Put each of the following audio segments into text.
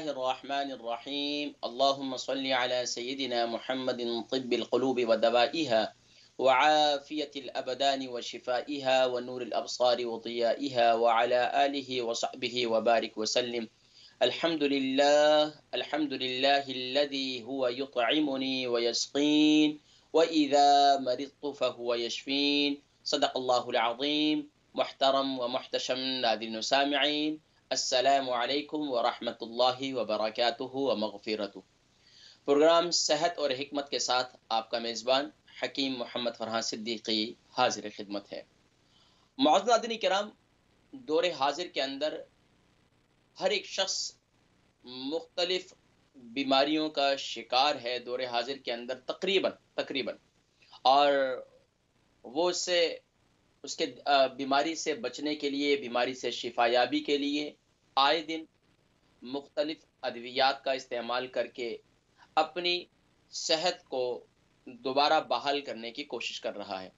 बिस्मिल्लाहिर्रहमानिर्रहीम अल्लाहुम्मा सल्लि अला सय्यिदिना मुहम्मदिन तिब्बिल क़ुलूबि व दवाइहा व आफियतिल अबदानि व शिफाइहा व नूरिल अब्सारि व ज़ियाइहा व अला आलिहि व सहबिहि व बारिक व सल्लिम। अल्हम्दुलिल्लाहिल्लज़ी हुवा युत्इमुनी व यस्क़ीन व इज़ा मरिज़्तु फ़हुवा यशफ़ीन। सदक़ल्लाहुल अज़ीम। मुहतरम व मुहतशम नाज़रीन व सामिईन, अस्सलामु अलैकुम व रहमतुल्लाहि व बरकातुहू व मग़फ़िरतुहू। प्रोग्राम सेहत और हिकमत के साथ आपका मेज़बान हकीम मोहम्मद फ़रहान सिद्दीकी हाज़िर खिदमत है। मुअज़्ज़ज़ नाज़रीन किराम, दौरे हाज़िर के अंदर हर एक शख्स मुख्तलिफ बीमारियों का शिकार है। दौरे हाज़िर के अंदर तकरीबन तकरीबन और वो उससे उसके बीमारी से बचने के लिए, बीमारी से शिफायाबी के लिए आए दिन मुख्तलिफ अद्वियात का इस्तेमाल करके अपनी सेहत को दोबारा बहाल करने की कोशिश कर रहा है।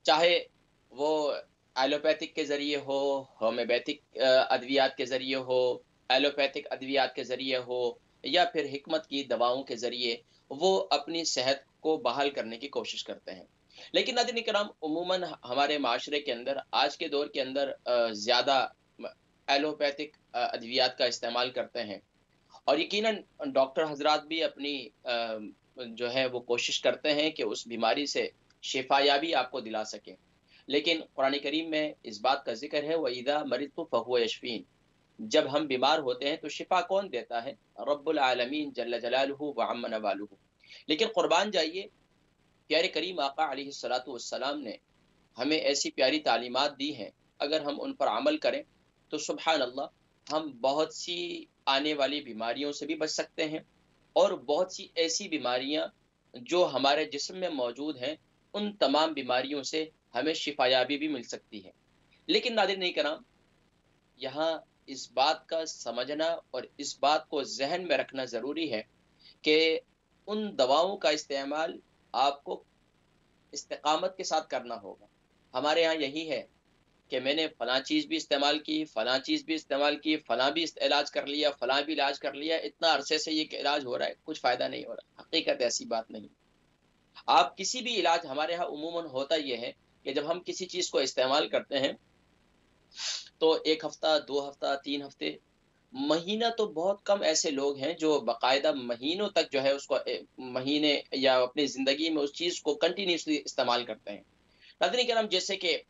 चाहे वो एलोपैथिक के ज़रिए हो, होम्योपैथिक अद्वियात के ज़रिए हो, एलोपैथिक अद्वियात के ज़रिए हो या फिर हिकमत की दवाओं के ज़रिए वो अपनी सेहत को बहाल करने की कोशिश करते हैं। लेकिन नाज़रीन किराम, उमूमन हमारे माशरे के अंदर आज के दौर के अंदर ज़्यादा एलोपैथिक अद्वियात का इस्तेमाल करते हैं और यकीनन डॉक्टर हज़रात भी अपनी जो है वो कोशिश करते हैं कि उस बीमारी से शिफायाबी आपको दिला सकें। लेकिन कुरान करीम में इस बात का ज़िक्र है, व इज़ा मरिज़्तु फ़हुवा यशफ़ीन। जब हम बीमार होते हैं तो शिफा कौन देता है? रब्बुल आलमीन जल्ल जलालुहु व अम्म नवालुहु। लेकिन कुर्बान जाइए, प्यारे करीम आका अलैहिस्सलातु वस्सलाम ने हमें ऐसी प्यारी तालीमात दी हैं, अगर हम उन पर अमल करें तो सुभान अल्लाह, हम बहुत सी आने वाली बीमारियों से भी बच सकते हैं और बहुत सी ऐसी बीमारियां जो हमारे जिस्म में मौजूद हैं, उन तमाम बीमारियों से हमें शिफायाबी भी मिल सकती है। लेकिन नादिर नहीं कराम, यहाँ इस बात का समझना और इस बात को जहन में रखना ज़रूरी है कि उन दवाओं का इस्तेमाल आपको इस्तिकामत के साथ करना होगा। हमारे यहाँ यही है कि मैंने फलां चीज़ भी इस्तेमाल की, फलां चीज़ भी इस्तेमाल की, फलां भी इलाज कर लिया, फलां भी इलाज कर लिया, इतना अरसे से ये इलाज हो रहा है, कुछ फ़ायदा नहीं हो रहा। हकीकत ऐसी बात नहीं। आप किसी भी इलाज, हमारे यहाँ उमूमन होता ये है कि जब हम किसी चीज़ को इस्तेमाल करते हैं, तो 1 हफ़्ता, 2 हफ़्ता, 3 हफ़्ते, महीना तो बहुत कम ऐसे लोग हैं जो बाकायदा महीनों तक जो है उसको महीने या अपनी ज़िंदगी में उस चीज़ को कंटिन्यूअसली इस्तेमाल करते हैं। नाज़रीन किराम, जैसे कि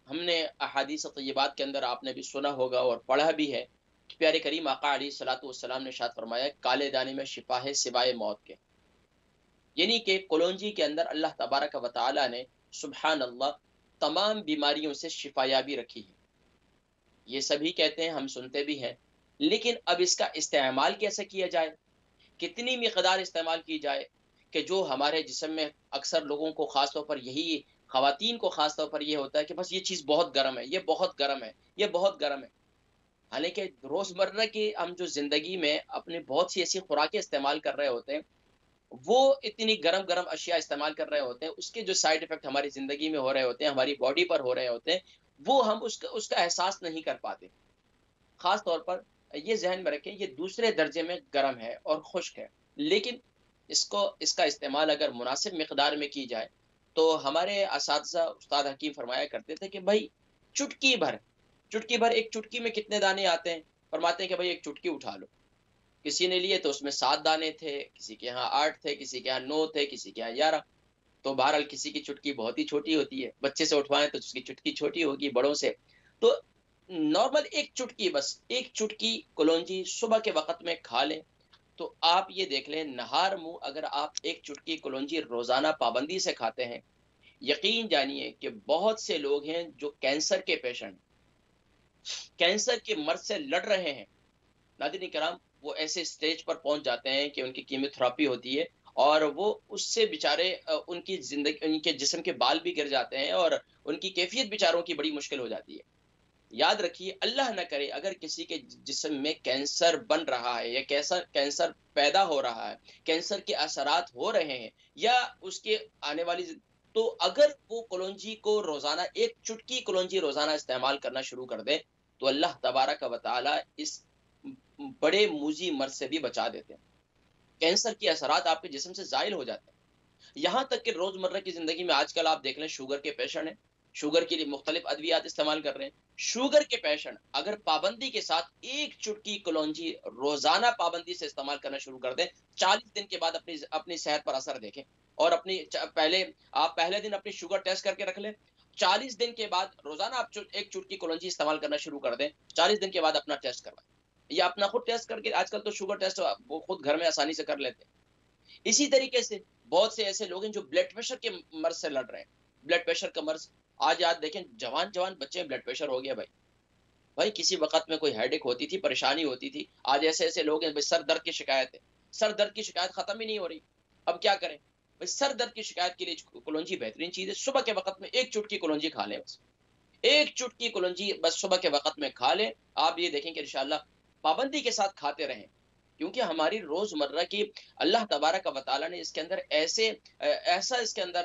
हमने अहादीस तय्यबात के अंदर आपने भी सुना होगा और पढ़ा भी है कि प्यारे करीम आका अलैहिस्सलातु वस्सलाम ने इरशाद फरमाया, काले दाने में शिफा है सिवाय मौत के। यानी कि कलौंजी के अंदर अल्लाह तबारक व तआला ने सुभान अल्लाह तमाम बीमारियों से शिफायाबी रखी है। ये सभी कहते हैं, हम सुनते भी हैं, लेकिन अब इसका इस्तेमाल कैसे किया जाए, कितनी मिकदार इस्तेमाल की जाए कि जो हमारे जिस्म में अक्सर लोगों को, ख़ास तौर पर यही ख़वातीन को ख़ास तौर पर ये होता है कि बस ये चीज़ बहुत गर्म है, ये बहुत गर्म है, ये बहुत गर्म है। हालाँकि रोज़मर्रा की हम जो ज़िंदगी में अपनी बहुत सी ऐसी खुराकें इस्तेमाल कर रहे होते हैं, वो इतनी गरम-गरम अशिया इस्तेमाल कर रहे होते हैं, उसके जो साइड इफ़ेक्ट हमारी ज़िंदगी में हो रहे होते हैं, हमारी बॉडी पर हो रहे होते हैं, वो हम उसका उसका एहसास नहीं कर पाते। ख़ास तौर पर ये ज़हन में रखें, ये दूसरे दर्जे में गर्म है और खुश्क है। लेकिन इसका इस्तेमाल अगर मुनासिब मिक़दार में की जाए, तो हमारे असातिज़ा उस्ताद हकीम फ़रमाया करते थे कि भई चुटकी भर, एक चुटकी में कितने दाने आते हैं? फ़रमाते हैं कि भई एक चुटकी उठा लो। किसी ने लिए तो उसमें 7 दाने थे, किसी के यहाँ 8 थे, किसी के यहाँ 9 थे, किसी के यहाँ 11। तो बहरहाल किसी की चुटकी बहुत ही छोटी होती है। बच्चे से उठवाएँ तो उसकी चुटकी छोटी होगी बड़ों से। तो नॉर्मल एक चुटकी, बस एक चुटकी कलौंजी सुबह के वक़्त में खा लें, तो आप ये देख लें, नहार मुँह अगर आप एक चुटकी कलौंजी रोज़ाना पाबंदी से खाते हैं, यकीन जानिए कि बहुत से लोग हैं जो कैंसर के पेशेंट, कैंसर के मर्ज़ से लड़ रहे हैं। नाज़रीन किराम, वो ऐसे स्टेज पर पहुँच जाते हैं कि उनकी कीमोथेरेपी होती है और वो उससे बेचारे उनकी ज़िंदगी, उनके जिस्म के बाल भी गिर जाते हैं और उनकी कैफ़ियत बेचारों की बड़ी मुश्किल हो जाती है। याद रखिए, अल्लाह ना करे अगर किसी के जिस्म में कैंसर बन रहा है या कैंसर कैंसर पैदा हो रहा है, कैंसर के असरात हो रहे हैं या उसके आने वाली तो अगर वो कलौंजी को रोज़ाना एक चुटकी कलौंजी रोज़ाना इस्तेमाल करना शुरू कर दे, तो अल्लाह तबारक व तआला इस बड़े मूजी मर्ज से भी बचा देते हैं। कैंसर के असरात आपके जिस्म से ज़ाइल हो जाते हैं। यहाँ तक कि रोज़मर्रा की ज़िंदगी में आजकल आप देख लें, शुगर के पेशेंट हैं, शुगर के लिए मुख्तलिफ अद्वियात इस्तेमाल कर रहे हैं। शुगर के पेशेंट अगर पाबंदी के साथ 1 चुटकी कलौंजी रोज़ाना पाबंदी से इस्तेमाल करना शुरू कर दें, 40 दिन के बाद अपनी अपनी सेहत पर असर देखें। और अपनी आप पहले दिन अपनी शुगर टेस्ट करके रख लें, 40 दिन के बाद रोज़ाना आप 1 चुटकी कलौंजी इस्तेमाल करना शुरू कर दें, 40 दिन के बाद अपना टेस्ट करवाएँ। या अपना खुद टेस्ट करके, आजकल तो शुगर टेस्ट वो खुद घर में आसानी से कर लेते हैं। इसी तरीके से बहुत से ऐसे लोग हैं जो ब्लड प्रेशर के मर्ज से लड़ रहे हैं। ब्लड प्रेशर का मर्ज आज देखें, जवान बच्चे में ब्लड प्रेशर हो गया भाई। भाई किसी वक़्त में कोई हेडेक होती थी, परेशानी होती थी। आज ऐसे-ऐसे लोग हैं, भाई सर दर्द की शिकायत है। सर दर्द की शिकायत खत्म ही नहीं हो रही। अब क्या करें? भाई सर दर्द की शिकायत के लिए कलौंजी बेहतरीन चीज़ है। सुबह के वक़्त में 1 चुटकी कलौंजी खा लें बस। 1 चुटकी कलौंजी बस सुबह के वक़्त में खा लें। आप ये देखें कि इंशाअल्लाह पाबंदी के साथ खाते रहें। क्योंकि हमारी रोज़मर्रा की अल्लाह तबारक व तआला ने इसके अंदर ऐसा इसके अंदर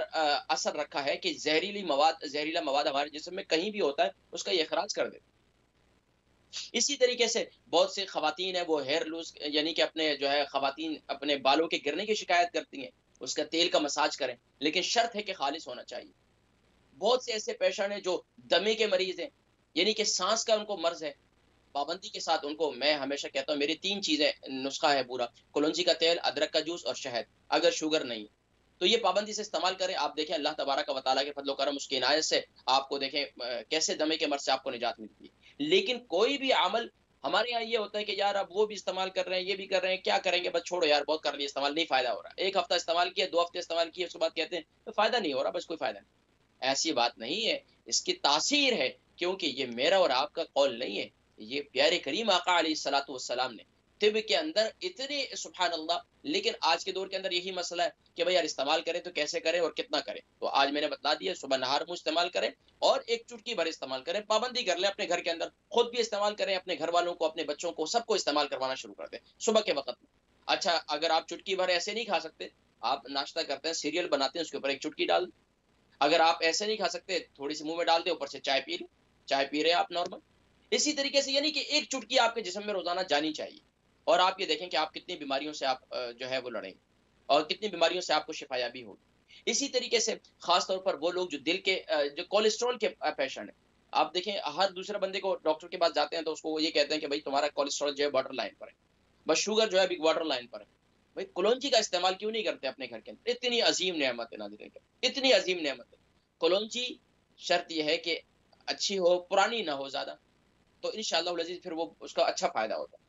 असर रखा है कि ज़हरीला मवाद हमारे जिस्म में कहीं भी होता है, उसका ये इख़राज कर देता है। इसी तरीके से बहुत सी ख़वातीन हैं, वो हेयर लूज़ यानी कि अपने जो है ख़वातीन अपने बालों के गिरने की शिकायत करती हैं, उसका तेल का मसाज करें, लेकिन शर्त है कि ख़ालिस होना चाहिए। बहुत से ऐसे पेशेंट हैं जो दमे के मरीज़ हैं, यानी कि साँस का उनको मर्ज़ है। पाबंदी के साथ उनको, मैं हमेशा कहता हूँ, मेरी 3 चीज़ें नुस्ख़ा है पूरा, कलौंजी का तेल, अदरक का जूस और शहद, अगर शुगर नहीं है। तो ये पाबंदी से इस्तेमाल करें, आप देखें अल्लाह तबारक व तआला के फ़ज़्ल व करम, उसकी इनायत से आपको देखें कैसे दमे के मर्ज़ से आपको निजात मिलती है। लेकिन कोई भी अमल हमारे यहाँ ये होता है कि यार अब वो भी इस्तेमाल कर रहे हैं, ये भी कर रहे हैं, क्या करेंगे, बस छोड़ो यार, बहुत कर लिया इस्तेमाल, नहीं फ़ायदा हो रहा। 1 हफ़्ता इस्तेमाल किया, 2 हफ़्ते इस्तेमाल किए, उसके बाद कहते हैं तो फ़ायदा नहीं हो रहा, बस कोई फ़ायदा नहीं। ऐसी बात नहीं है, इसकी तासीर है, क्योंकि ये मेरा और आपका कौल नहीं है, ये प्यारे करीम आका अलैहिस्सलातु वस्सलाम ने तिब के अंदर इतने सुभान अल्लाह। लेकिन आज के दौर के अंदर यही मसला है कि भाई यार इस्तेमाल करें तो कैसे करें और कितना करें। तो आज मैंने बता दिया, सुबह नहार मुँह इस्तेमाल करें और 1 चुटकी भर इस्तेमाल करें, पाबंदी कर लें अपने घर के अंदर, खुद भी इस्तेमाल करें, अपने घर वालों को, अपने बच्चों को, सबको इस्तेमाल करवाना शुरू कर दें सुबह के वक़्त में। अच्छा, अगर आप चुटकी भर ऐसे नहीं खा सकते, आप नाश्ता करते हैं, सीरियल बनाते हैं, उसके ऊपर 1 चुटकी डाल, अगर आप ऐसे नहीं खा सकते, थोड़ी-सी मुँह में डाल दें, ऊपर से चाय पी लें, चाय पी रहे हैं आप नॉर्मल। इसी तरीके से यानी कि 1 चुटकी आपके जिस्म में रोज़ाना जानी चाहिए, और आप ये देखें कि आप कितनी बीमारियों से आप जो है वो लड़ेंगे और कितनी बीमारियों से आपको शिफ़ायाबी होगी। इसी तरीके से ख़ास तौर पर वो लोग जो दिल के जो कोलेस्टेरॉल के पेशेंट हैं, आप देखें हर दूसरे बंदे को डॉक्टर के पास जाते हैं तो उसको वो ये कहते हैं कि भई तुम्हारा कोलेस्टेरॉल जो है बॉर्डर लाइन पर है, बस शुगर जो है अभी बॉर्डर लाइन पर है। भई कलौंजी का इस्तेमाल क्यों नहीं करते अपने घर के अंदर? इतनी अज़ीम नेमत है नाज़रीन किराम, इतनी अज़ीम नेमत है। कलौंजी शर्त ये है कि अच्छी हो, पुरानी ना हो ज़्यादा, तो इंशाअल्लाह अज़ीज़ फिर वो उसका अच्छा फ़ायदा होता है।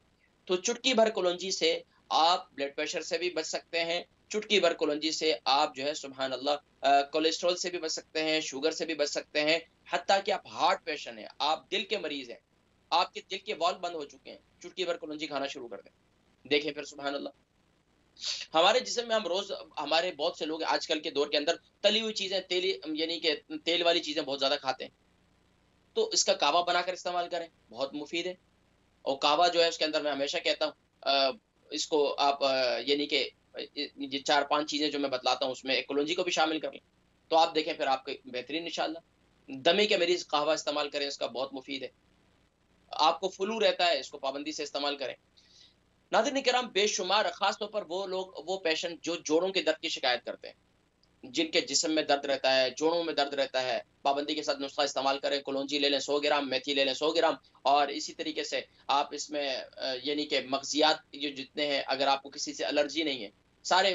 तो चुटकी भर कलौंजी से आप ब्लड प्रेशर से भी बच सकते हैं, चुटकी भर कलौंजी से आप जो है सुभान अल्लाह कोलेस्टेरॉल से भी बच सकते हैं, शुगर से भी बच सकते हैं, हत्ता कि आप हार्ट पेशेंट हैं, आप दिल के मरीज़ हैं, आपके दिल के वाल्व बंद हो चुके हैं, चुटकी भर कलौंजी खाना शुरू कर दें। देखें फिर सुभान अल्लाह। हमारे जिस्म में हम रोज़, हमारे बहुत से लोग आजकल के दौर के अंदर तली हुई चीज़ें, यानी कि तेल वाली चीज़ें बहुत ज़्यादा खाते हैं। तो इसका कहवा बनाकर इस्तेमाल करें, बहुत मुफ़ीद है। और कहवा जो है उसके अंदर मैं हमेशा कहता हूँ इसको आप यानी कि ये 4-5 चीज़ें जो मैं बतलाता हूँ उसमें एक कलौंजी को भी शामिल कर लें। तो आप देखें फिर आपके बेहतरीन इंशाअल्लाह। दमे के मरीज़ कहवा इस्तेमाल करें, इसका बहुत मुफ़ीद है। आपको फ्लू रहता है, इसको पाबंदी से इस्तेमाल करें। नाज़रीन-ए-किराम, बेशुमार ख़ास तौर पर वो पेशेंट जो जोड़ों के दर्द की शिकायत करते हैं, जिनके जिस्म में दर्द रहता है, जोड़ों में दर्द रहता है, पाबंदी के साथ नुस्ख़ा इस्तेमाल करें, कलौंजी ले लें 100 ग्राम, मेथी ले लें 100 ग्राम, और इसी तरीके से आप इसमें यानी कि मग़ज़ियात जो जितने हैं, अगर आपको किसी से एलर्जी नहीं है, सारे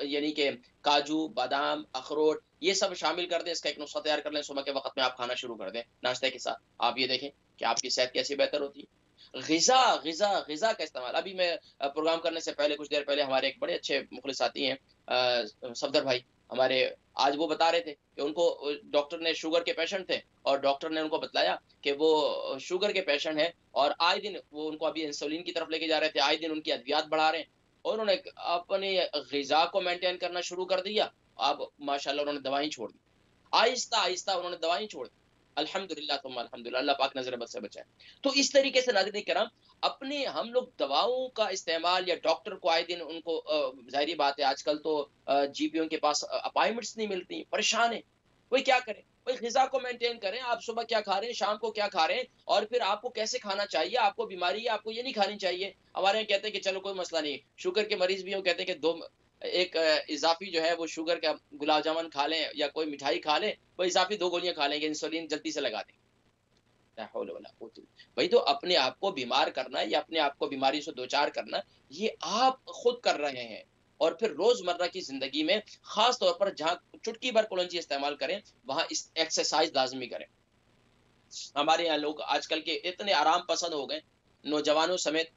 यानी कि काजू, बादाम, अखरोट ये सब शामिल कर दें, इसका एक नुस्ख़ा तैयार कर लें, सुबह के वक़्त में आप खाना शुरू कर दें, नाश्ते के साथ। आप ये देखें कि आपकी सेहत कैसी बेहतर होती है। ग़िज़ा का इस्तेमाल, अभी मैं प्रोग्राम करने से पहले, कुछ देर पहले हमारे एक बड़े अच्छे मुख़लिस साथी हैं सफदर भाई हमारे, आज वो बता रहे थे कि उनको डॉक्टर ने, शुगर के पेशेंट थे और डॉक्टर ने उनको बतलाया कि वो शुगर के पेशेंट हैं और आए दिन वो उनको अभी इंसुलिन की तरफ लेके जा रहे थे, आए दिन उनकी अद्वियात बढ़ा रहे हैं और उन्होंने अपनी ग़िज़ा को मेंटेन करना शुरू कर दिया। अब माशाअल्लाह उन्होंने दवाएँ छोड़ दी। आहिस्ता-आहिस्ता उन्होंने दवाएँ छोड़ दी। अल्हम्दुलिल्लाह तुम्मा अल्हम्दुलिल्लाह, अल्लाह पाक नज़र बद से बचाए। तो इस तरीके से नाज़रीन किराम, अपने हम लोग दवाओं का इस्तेमाल या डॉक्टर को आए दिन उनको ज़ाहिर-सी बात है आजकल तो जीपीओ के पास अपॉइंटमेंट्स नहीं मिलती, परेशान है। कोई क्या करे? भाई ग़िज़ा को मेंटेन करें, आप सुबह क्या खा रहे हैं, शाम को क्या खा रहे हैं और फिर आपको कैसे खाना चाहिए, आपको बीमारी है, आपको ये नहीं खानी चाहिए। हमारे यहाँ कहते हैं कि चलो कोई मसला नहीं, शुगर के मरीज़ भी हों, कहते हैं कि 2 एक इज़ाफ़ी जो है वो शुगर का गुलाब जामुन खा लें या कोई मिठाई खा लें, वो इज़ाफ़ी 2 गोलियाँ खा लेंगे, इंसुलिन जल्दी से लगा देंगे। ला हौल वला कुव्वत इल्ला भाई तो अपने आप को बीमार करना या अपने आप को बीमारी से दो-चार करना, ये आप खुद कर रहे हैं। और फिर रोज़मर्रा की ज़िंदगी में ख़ास तौर पर जहाँ चुटकी भर कलौंजी इस्तेमाल करें, वहाँ इस एक्सरसाइज़ लाज़मी करें। हमारे यहाँ लोग आजकल के इतने आराम पसंद हो गए, नौजवानों समेत।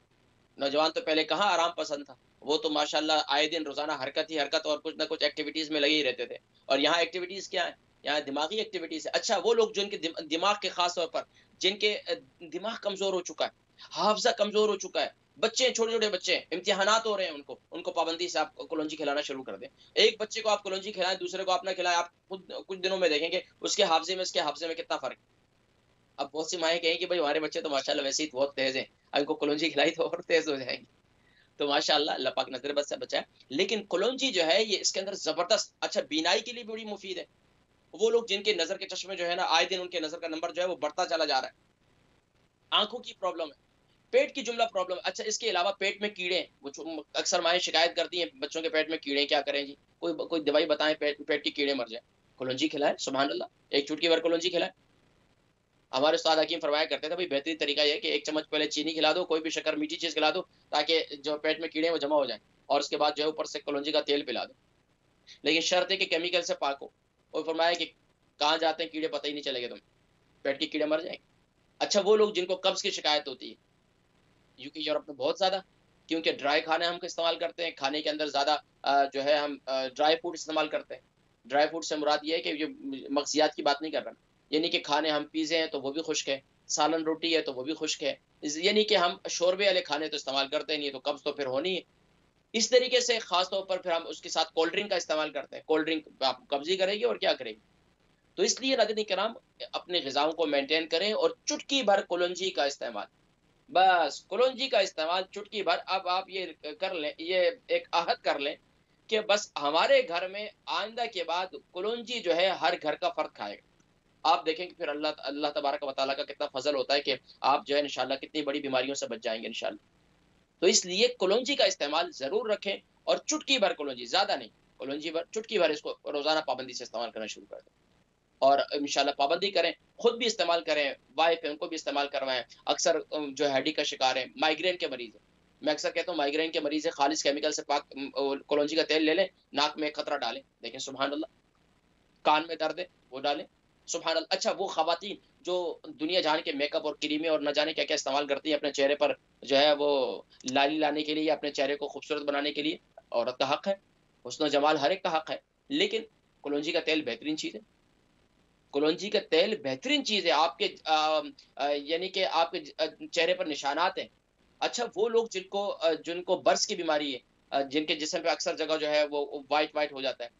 नौजवान तो पहले कहाँ आराम पसंद था। वो तो माशाअल्लाह आए दिन रोज़ाना हरकत ही हरकत और कुछ न कुछ एक्टिविटीज़ में लगे ही रहते थे। और यहाँ एक्टिविटीज़ क्या है? यहाँ दिमागी एक्टिविटीज़ है। अच्छा वो लोग जिनके दिमाग के ख़ास तौर पर जिनके दिमाग कमज़ोर हो चुका है, हाफ़ज़ा कमज़ोर हो चुका है, बच्चे हैं, छोटे-छोटे बच्चे हैं, इम्तिहानात हो रहे हैं उनको, उनको पाबंदी से आप कलौंजी खिलाना शुरू कर दें। एक बच्चे को आप कलौंजी खिलाएँ, दूसरे को आप ना खिलाएँ, आप खुद कुछ दिनों में देखेंगे उसके हाफ़ज़े में, इसके हाफ़ज़े में कितना फ़र्क। अब बहुत सी माएँ कहेंगी भई हमारे बच्चे तो माशाअल्लाह वैसे ही बहुत तेज़ हैं, अब इनको कलौंजी खिलाई तो और तेज़ हो जाएँगे। तो माशाअल्लाह अल्लाह पाक नज़र बद से बचाए। लेकिन कलौंजी जो है ये इसके अंदर ज़बरदस्त अच्छा बीनाई के लिए भी बड़ी मुफ़ीद है। वो लोग जिनके नज़र के चश्मे जो है ना आए दिन उनके नज़र का नंबर जो है वो बढ़ता चला जा रहा है। आँखों की प्रॉब्लम है, पेट की जुमला प्रॉब्लम है। अच्छा इसके अलावा पेट में कीड़े हैं, वो जो अक्सर माएँ शिकायत करती हैं बच्चों के पेट में कीड़े हैं, क्या करें जी? कोई दवाई बताएँ पेट पेट के कीड़े मर जाएँ। कलौंजी खिलाएँ, सुभान अल्लाह, एक चुटकी भर कलौंजी खिलाएँ। हमारे उस्ताद हकीम फरमाया करते थे भाई बेहतरीन तरीका ये है कि 1 चम्मच पहले चीनी खिला दो, कोई भी शक्कर मीठी चीज़ खिला दो, ताकि जो पेट में कीड़े हैं वो जमा हो जाएँ और उसके बाद जो है ऊपर से कलौंजी का तेल पिला दो। लेकिन शर्त है कि केमिकल से पाक हो। और फरमाया कि कहाँ जाते हैं कीड़े पता ही नहीं चलेंगे तुम्हें, पेट के कीड़े मर जाएँगे। अच्छा वो लोग जिनको कब्ज़ की शिकायत होती है, यूके, यूरोप में बहुत ज़्यादा, क्योंकि ड्राई खाने हम इस्तेमाल करते हैं, खाने के अंदर ज़्यादा जो है हम ड्राई फूड इस्तेमाल करते हैं। ड्राई फूड से मुराद ये है कि ये मग़ज़ियात की बात नहीं कर रहा, यानी कि खाने हम पिज़्ज़े हैं तो वो भी खुश्क है, सालन रोटी है तो वो भी खुश्क है। यानी कि हम शोरबे वाले खाने तो इस्तेमाल करते नहीं है, तो कब्ज़ तो फिर होनी है। इस तरीके से ख़ास तौर पर फिर हम उसके साथ कोल्ड ड्रिंक का इस्तेमाल करते हैं। कोल्ड ड्रिंक आपको कब्ज़ ही करेगी और क्या करेगी? तो इसलिए नाज़रीन किराम अपनी ग़िज़ाओं को मेंटेन करें और चुटकी भर कुलंजी का इस्तेमाल, बस कुलंजी का इस्तेमाल चुटकी भर। अब आप ये कर लें, ये एक अहद कर लें कि बस हमारे घर में आइंदा के बाद कुलंजी जो है हर घर का फ़र्द खाएगा। आप देखेंगे फिर अल्लाह अल्लाह तबारक व तआला का कितना फ़ज़ल होता है कि आप जो है इंशाअल्लाह कितनी बड़ी बीमारियों से बच जाएँगे इंशाअल्लाह। तो इसलिए कुलंजी का इस्तेमाल ज़रूर रखें और चुटकी भर कुलंजी, ज़्यादा नहीं, कुलंजी भर, चुटकी भर इसको रोज़ाना पाबंदी से इस्तेमाल करना शुरू कर दें। और इंशाल्लाह पाबंदी करें, खुद भी इस्तेमाल करें, वाइफ़ है उनको भी इस्तेमाल करवाएँ। अक्सर जो हेडेक का शिकार है, माइग्रेन के मरीज़ हैं। मैं अक्सर कहता हूँ माइग्रेन के मरीज़ है, खालिस केमिकल से पाक कलौंजी का तेल ले लें, नाक में 1 कतरा डालें, देखें सुभान अल्लाह। कान में दर्द है, वो डालें, सुभान अल्लाह। अच्छा वो ख़वातीन जो दुनिया जहान के मेकअप और क्रीमें और न जाने क्या-क्या इस्तेमाल करती हैं अपने चेहरे पर जो है वो लाली लाने के लिए या अपने चेहरे को खूबसूरत बनाने के लिए, औरत का हक है, हुस्न और जमाल हर एक का हक है। लेकिन कलौंजी का तेल बेहतरीन चीज़ है। कलौंजी का तेल बेहतरीन चीज़ है आपके यानी कि आपके चेहरे पर निशानात हैं। अच्छा वो लोग जिनको बर्स की बीमारी है, जिनके जिस्म पे अक्सर जगह जो है वो व्हाइट-व्हाइट हो जाता है,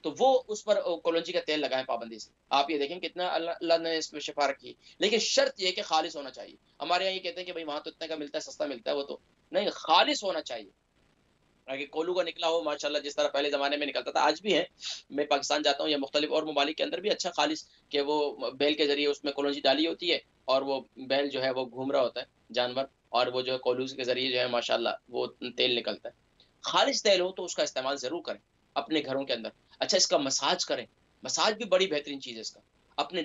तो वो उस पर कलौंजी का तेल लगाएँ पाबंदी से। आप ये देखें कितना अल्लाह अल्लाह ने इसमें शिफ़ा रखी है। लेकिन शर्त ये है कि खालिस होना चाहिए। हमारे यहाँ ये कहते हैं कि भई वहाँ तो इतने का मिलता है, सस्ता मिलता है वो तो। नहीं, खालिस होना चाहिए। आगे कोल्हू का निकला हो माशाल्लाह जिस तरह पहले ज़माने में निकलता था, आज भी है। मैं पाकिस्तान जाता हूँ या मुख्तलिफ और ममालिक के अंदर भी अच्छा खालिस कि वो बैल के ज़रिए उसमें कलौंजी डाली होती है और वो बैल जो है वो घूम रहा होता है, जानवर, और वो जो है कोल्हू के ज़रिए जो है माशाल्लाह वो तेल निकलता है। खालिस तेल हो तो उसका इस्तेमाल ज़रूर करें, अपने घरों के अंदर। अच्छा इसका मसाज करें, मसाज भी बड़ी बेहतरीन चीज़ है इसका। अपने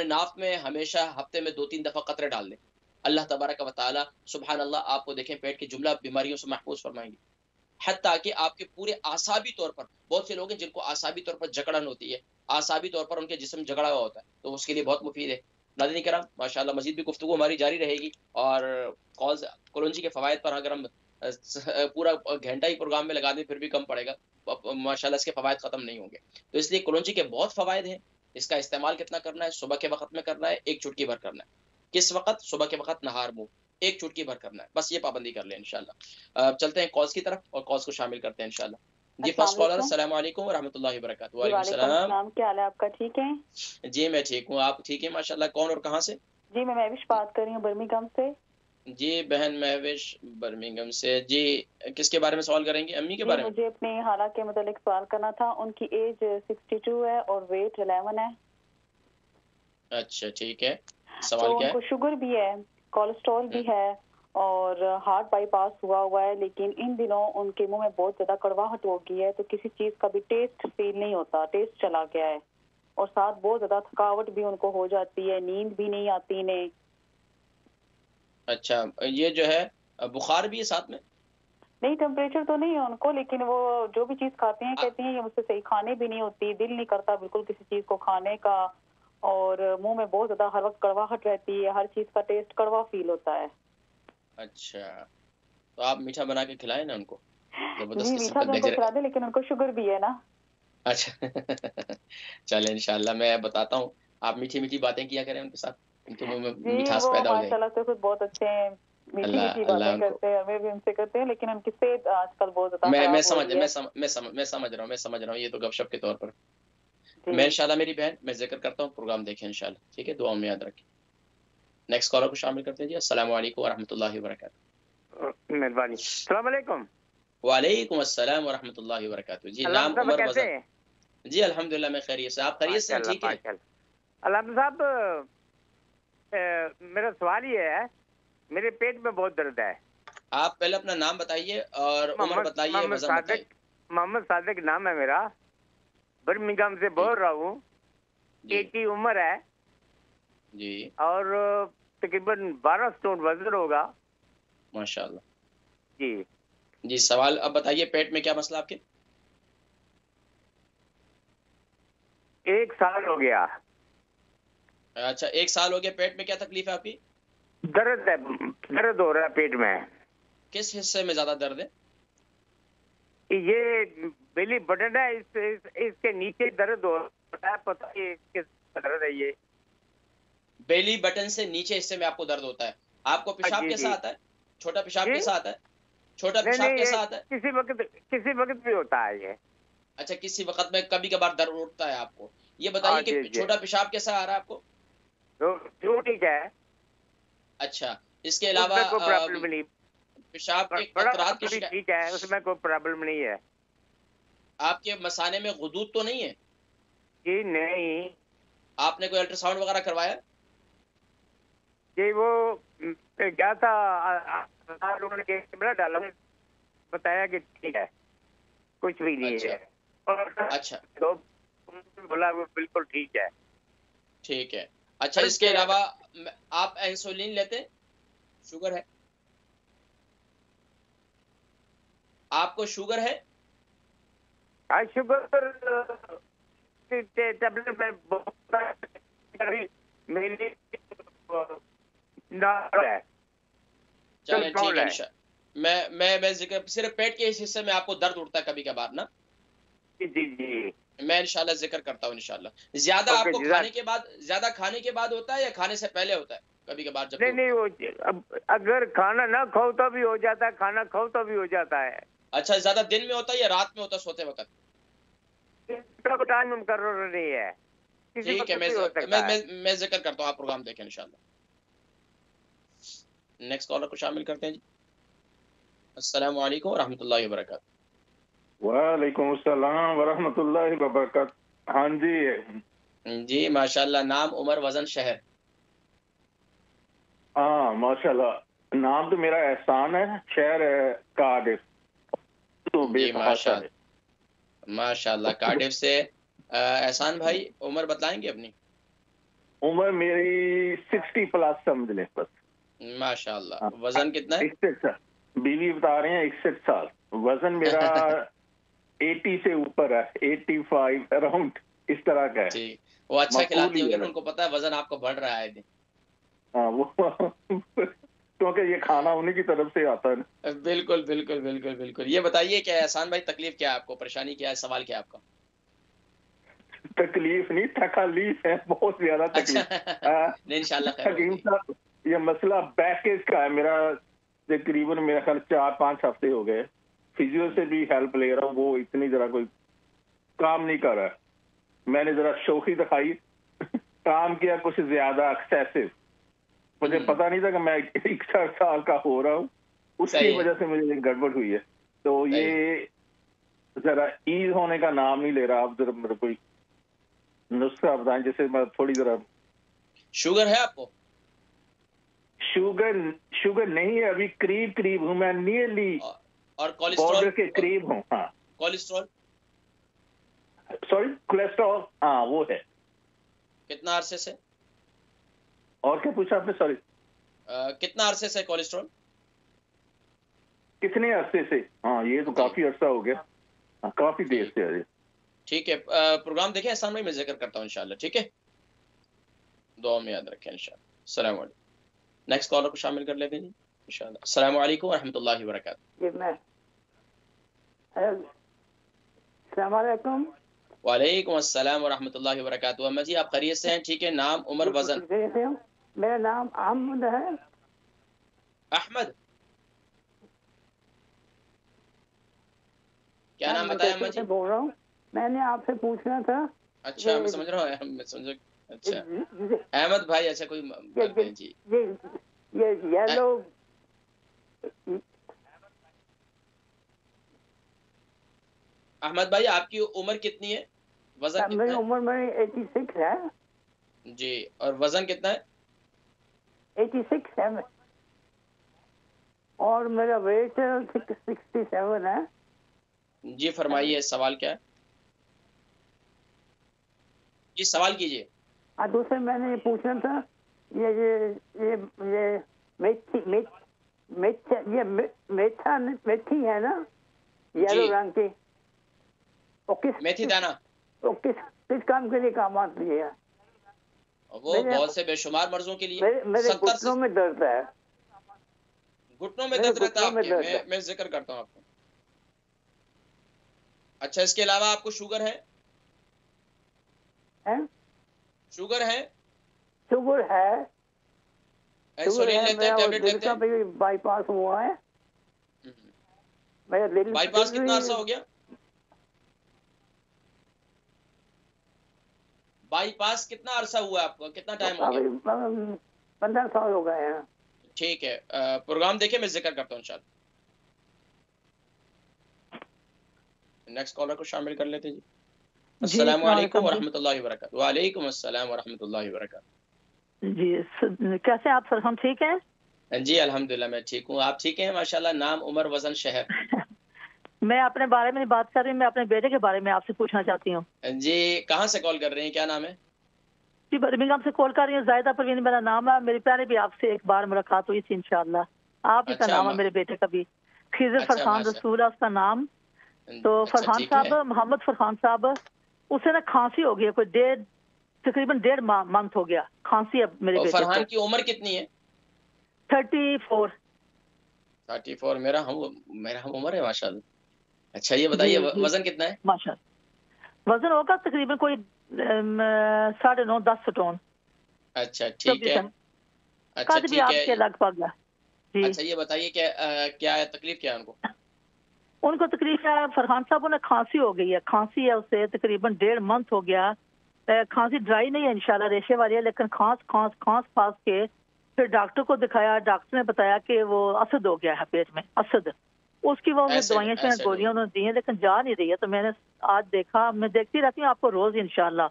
नाफ़ में हमेशा हफ़्ते में 2-3 दफ़ा कतरे डाल दें। अल्लाह तबारक व तआला सुब्हान अल्लाह आपको देखें पेट की जुमला बीमारियों से महफूज़ फरमाएँगे। हत्ता कि आपके पूरे आसाबी तौर पर, बहुत से लोग हैं जिनको आसाबी तौर पर जकड़न होती है, आसाबी तौर पर उनके जिस्म जकड़ा हुआ होता है, तो उसके लिए बहुत मुफ़ीद है। नाज़रीन किराम माशाअल्लाह मज़ीद भी गुफ्तगू हमारी जारी रहेगी और कॉल्स कुलंजी के फ़वाइद पर अगर हम पूरा घंटा ही प्रोग्राम में लगा दें फिर भी कम पड़ेगा। माशाअल्लाह इसके फ़वाइद ख़त्म नहीं होंगे। तो इसलिए कुलंजी के बहुत फ़वाइद हैं, इसका इस्तेमाल कितना करना है, सुबह के वक़्त में करना है, 1 चुटकी भर करना है। किस वक़्त? सुबह के वक़्त नहार मुँह, 1 चुटकी भर करना है, बस ये पाबंदी कर लें इंशाअल्लाह। चलते हैं कॉल्स की तरफ और कॉल्स को शामिल करते हैं इंशाअल्लाह। जी, अस्सलाम फर्स्ट कॉलर वालेकुम। अस्सलाम वालेकुम व रहमतुल्लाहि व बरकातहू। जी, वालेकुम वालेकुम सलाम। सलाम, क्या हाल है आपका, ठीक हैं? जी, मैं ठीक हूँ, आप ठीक हैं माशाअल्लाह। कौन और कहाँ से? जी, मैं महविश बात कर रही हूँ बर्मिंघम से। जी, बहन महविश बर्मिंघम से। जी, किसके बारे में सवाल करेंगी? अम्मी के जी, बारे में? मुझे अपनी खाला के मुतालिक सवाल करना था। उनकी एज 62 है और वेट 11 है। अच्छा ठीक है, तो सवाल क्या है? उनको शुगर भी है, कोलेस्ट्रॉल भी है और हार्ट बाईपास हुआ है, लेकिन इन दिनों उनके मुंह में बहुत ज्यादा कड़वाहट हो गई है, तो किसी चीज का भी टेस्ट फील नहीं होता, टेस्ट चला गया है और साथ बहुत ज्यादा थकावट भी उनको हो जाती है, नींद भी नहीं आती इन्हें। अच्छा, ये जो है बुखार भी है साथ में? नहीं, टेम्परेचर तो नहीं है उनको, लेकिन वो जो भी चीज खाते हैं कहती हैं ये मुझसे सही खाने भी नहीं होती, दिल नहीं करता बिल्कुल किसी चीज को खाने का, और मुंह में बहुत ज्यादा हर वक्त कड़वाहट रहती है, हर चीज का टेस्ट कड़वा फील होता है। अच्छा, तो आप मीठा बना के खिलाएँ ना उनको, जी, ज़बरदस्ती मीठा सबका तो उनको खिला दें, लेकिन उनको शुगर भी है ना। अच्छा चलें इंशाल्लाह मैं बताता हूँ, आप मीठी-मीठी बातें किया करें उनके साथ, उनके मुँह में जी, मिठास वो पैदा हो जाएगी। माशाल्लाह से खुद बहुत अच्छे हैं, अल्लाह मीठी-मीठी अल्लाह बातें उनको करते हैं, हमें भी उनसे करते हैं, लेकिन उनकी सेहत आजकल बहुत ज़्यादा मैं खराब हो समझ रही मैं है। सम मैं सम मैं समझ रहा हूँ, ये तो गपशप के तौर पर। जी। मैं इंशाल्लाह मेरी बहन, मैं ज़िक्र करता हूँ, प्रोग्राम देखें इंशाल्लाह, ठीक है? दुआओं में याद रखें। नेक्स्ट कॉलर को शामिल करते हैं जी, अस्सलामु अलैकुम व रहमतुल्लाहि व बरकातहू। मेहरबानी। अस्सलाम वालेकुम। वालेकुम अस्सलाम व रहमतुल्लाहि व बरकातहू। जी, अल्लाह नाम साहब उमर कैसे वज़न। हैं? जी, अल्हम्दुलिल्लाह मैं खैरियत से, आप खैरियत से हैं? माशाल्लाह ठीक हैं? माशाल्लाह। अल्लाह साहब, मेरा सवाल ये है, मेरे पेट में बहुत दर्द है। आप पहले अपना नाम बताइए और उम्र मोहम्मद बताइए, मोहम्मद वज़न बताइए। मोहम्मद सादिक नाम है मेरा, बर्मिंघम से जी, बोल रहा हूँ। जी, 80 उम्र है जी, और तकरीबन 12 स्टोन वजन होगा। माशाअल्लाह। जी। जी, सवाल अब बताइए, पेट में क्या मसला आपके? 1 साल हो गया। अच्छा, 1 साल हो गया, पेट में क्या तकलीफ़ है आपकी? दर्द है, दर्द हो रहा है पेट में। किस हिस्से में ज़्यादा दर्द है? ये बेली बटन है, इसके नीचे दर्द हो रहा है, पता नहीं किस दर्द है ये। बेली बटन से नीचे हिस्से में आपको दर्द होता है। आपको पेशाब जी कैसा जी आता है? छोटा पेशाब जी। कैसा आता है? छोटा नहीं पेशाब नहीं, ये कैसा आता है? किसी वक्त भी होता है ये। अच्छा, किसी वक़्त में कभी-कभार दर्द उठता है आपको। ये हाँ बताइए जी कि जी। छोटा पेशाब कैसा आ रहा है आपको? तो ठीक है, अच्छा, इसके अलावा उसमें कोई प्रॉब्लम नहीं। पेशाब के बड़ा कतरात की भी शिकायत, ठीक है, उसमें कोई प्रॉब्लम नहीं है। आपके मसाने में गुदूद तो नहीं है? जी नहीं। आपने कोई अल्ट्रासाउंड वग़ैरह करवाया? जी वो क्या था, लोगों ने कैमरा डाला, बताया कि ठीक है, कुछ भी नहीं अच्छा, है। और अच्छा, तो बोला वो बिल्कुल ठीक है। ठीक है। अच्छा, अर्ज इसके अलावा आप इंसुलिन लेते हैं? शुगर है? आपको शुगर है? शुगर टेबलेट में मेरी है, चलें ठीक कंट्रोल है है। मैं ज़िक्र सिर्फ़ पेट के इस हिस्से में आपको दर्द उठता है कभी-कभार ना? जी जी जी। मैं इंशाल्लाह ज़िक्र करता हूँ इंशाल्लाह। ज़्यादा ओके आपको जी। ज़्यादा खाने के बाद होता है या खाने से पहले होता है? कभी-कभार जब भी नहीं नहीं, उठता है? वो अब अगर खाना ना खाओ तो भी हो जाता है, खाना खाओ तो भी हो जाता है। अच्छा, ज़्यादा दिन में होता है या रात में होता है सोते वक़्त? टाइम मुकर्रर नहीं है, किसी ठीक है, वक्त भी हो सकता है। मैं ज़िक्र करता हूँ, आप प्रोग्राम देखें इंशाल्लाह। नेक्स्ट कॉलर को शामिल करते हैं जी। अस्सलामु अलैकुम व रहमतुल्लाहि व बरकातहू। वालेकुम अस्सलाम वरहमतुल्लाहि वबरकातुहू। हाँ जी। जी, माशाअल्लाह, नाम, उम्र, वज़न, शहर? हाँ माशाल्लाह, नाम तो मेरा एहसान है, शहर है कार्डिफ, तो जी, बेतहाशा है। माशाअल्लाह, कार्डिफ से एहसान भाई, उम्र बताएँगे अपनी? उम्र मेरी 60 प्लस समझ लें बस। हाँ, माशाअल्लाह, वज़न कितना है? 61 साल, बीवी बता रहे हैं 61 साल। वजन मेरा 80 से ऊपर है, 85 अराउंड इस तरह का है। ठीक, वो अच्छा खिलाती माकूली होंगी ना, है। उनको पता है वज़न आपका बढ़ रहा है दिन। हाँ वो क्योंकि ये खाना उन्हीं की तरफ से आता है ना। बिल्कुल, बिल्कुल, बिल्कुल, बिल्कुल। ये बताइए क्या है एहसान भाई, तकलीफ़ क्या है आपको? परेशानी क्या है? सवाल क्या है आपका? तकलीफ नहीं, तकलीफ है, बहुत ज्यादा अच्छा तकलीफ। नहीं, इंशाल्लाह खैर हकीम होगी। साहब, ये मसला बैकेज का है मेरा। तकरीबन मेरा ख्याल 4-5 हफ्ते हो गए, फिजियो से भी हेल्प ले रहा हूँ, वो इतनी जरा कोई काम नहीं कर रहा है। मैंने जरा शौकी दिखाई, काम किया कुछ ज्यादा एक्सेसिव। मुझे पता नहीं था कि मैं 61 साल का हो रहा हूँ, उसकी सही है, वजह से मुझे गड़बड़ हुई है। तो सही ये है। जरा ईज होने का नाम नहीं ले रहा। आप जरा मेरे कोई नुस्खा बताएं जिससे मैं थोड़ी जरा शुगर है आपको? शुगर नहीं है, अभी करीब हूँ मैं, नियरली और कोलेस्ट्रॉल बॉर्डर के करीब हूँ। हाँ कोलेस्ट्रॉल? सॉरी, कोलेस्ट्रॉल हाँ वो है। कितना अरसे से? और क्या पूछा आपने? सॉरी, कितना अरसे से कोलेस्ट्रॉल? कितने अरसे से? हाँ ये तो काफी अरसा हो गया। हाँ, काफी देर से है। ठीक है, प्रोग्राम देखें, एहसान भाई मैं जिक्र करता हूँ इंशाल्लाह। ठीक है, दुआ में याद रखें इंशाल्लाह। अस्सलाम वालेकुम। नेक्स्ट कॉलर को शामिल कर लेते हैं जी इंशाल्लाह। अस्सलाम वालेकुम व रहमतुल्लाहि व बरकातहू। अस्सलाम वालेकुम। वालेकुम अस्सलाम व रहमतुल्लाहि व बरकातहू। अम्मा जी आप खैरियत से हैं? ठीक है, नाम, उम्र, वजन? मेरा नाम अहमद है। अहमद? क्या नाम बताया अम्मा जी? बोल रहा हूँ, मैंने आपसे पूछना था। अच्छा मैं समझ रहा हूँ, मैं समझ। अच्छा अहमद भाई, अच्छा कोई करते हैं जी। ये येलो अहमद भाई आपकी उम्र कितनी है, वजन कितना मेरी है? उम्र मेरी 86 है जी, और वजन कितना है? 86 है और मेरा वेट 67 है। जी फरमाइए, सवाल क्या है जी, सवाल कीजिए। हाँ, दूसरे मैंने ये पूछना था, ये मेथी मेथी है ना, येलो रंग की, वो मेथी दाना वो किस काम के लिए काम आती है? वो बहुत से बेशुमार मर्जों के लिए। मेरे घुटनों में दर्द है। घुटनों में दर्द रहता है आपके? मैं जिक्र करता हूँ आपको। अच्छा, इसके अलावा आपको शुगर है? शुगर है? शुगर है, इंसुलिन लेते हैं, टैबलेट लेते हैं? दिल का बाईपास हुआ है। मेरा दिल बाईपास कितना अरसा हो गया? बाईपास कितना अरसा हुआ है आपको, कितना टाइम हो गया? 15 साल हो गए हैं। ठीक है, प्रोग्राम देखे, मैं जिक्र करता हूँ इंशाल्लाह। नेक्स्ट कॉलर को शामिल कर लेते हैं जी। अस्सलाम वालेकुम व रहमतुल्लाहि व बरकातहू। वालेकुम अस्सलाम व रहमतुल्लाहि व बरकातहू। जी कैसे आप सर? हम ठीक हैं जी अल्हम्दुलिल्लाह, मैं ठीक हूँ, आप ठीक हैं माशाल्लाह। नाम, उम्र, वजन, शहर? मैं अपने बारे में बात कर रही हूँ, मैं अपने बेटे के बारे में आपसे पूछना चाहती हूँ। जी कहाँ से कॉल कर रही हैं, क्या नाम है? जी बर्मिंघम से कॉल कर रही हूँ, जायदा परवीन मेरा नाम है। मेरी पहले भी आपसे एक बार मुलाकात हुई थी इंशाल्लाह। आप ही का नाम है मेरे बेटे का भी, खिजर फरहान रसूल है उसका नाम। तो फरहान साहब, मोहम्मद फरहान साहब, उसे ना खांसी हो गई है, कोई तकरीबन 1.5 मंथ हो गया खांसी है मेरे बेटे को। फरहान की उम्र कितनी है? 34। मेरा हम उम्र है माशाल्लाह। अच्छा ये बताइए, वजन कितना है? माशाल्लाह वजन होगा तकरीबन कोई 9.5-10 स्टोन। अच्छा ठीक है, अच्छा ठीक है, आपके लगभग है। अच्छा ये बताइए क्या तकलीफ क्या है उनको? उनको तकलीफ है, फरहान साहब उन्हें खांसी हो गई है, खांसी है उसे तकरीबन 1.5 मंथ हो गया। खांसी ड्राई नहीं है इंशाल्लाह, रेशे वाली है, लेकिन खांस के फिर डॉक्टर को दिखाया, डॉक्टर ने बताया कि वो असद हो गया है पेट में, असद। उसकी वो दवाइयाँ गोलियां उन्होंने दी हैं, लेकिन जा नहीं रही है। तो मैंने आज देखा, मैं देखती रहती हूँ आपको रोज इंशाल्लाह,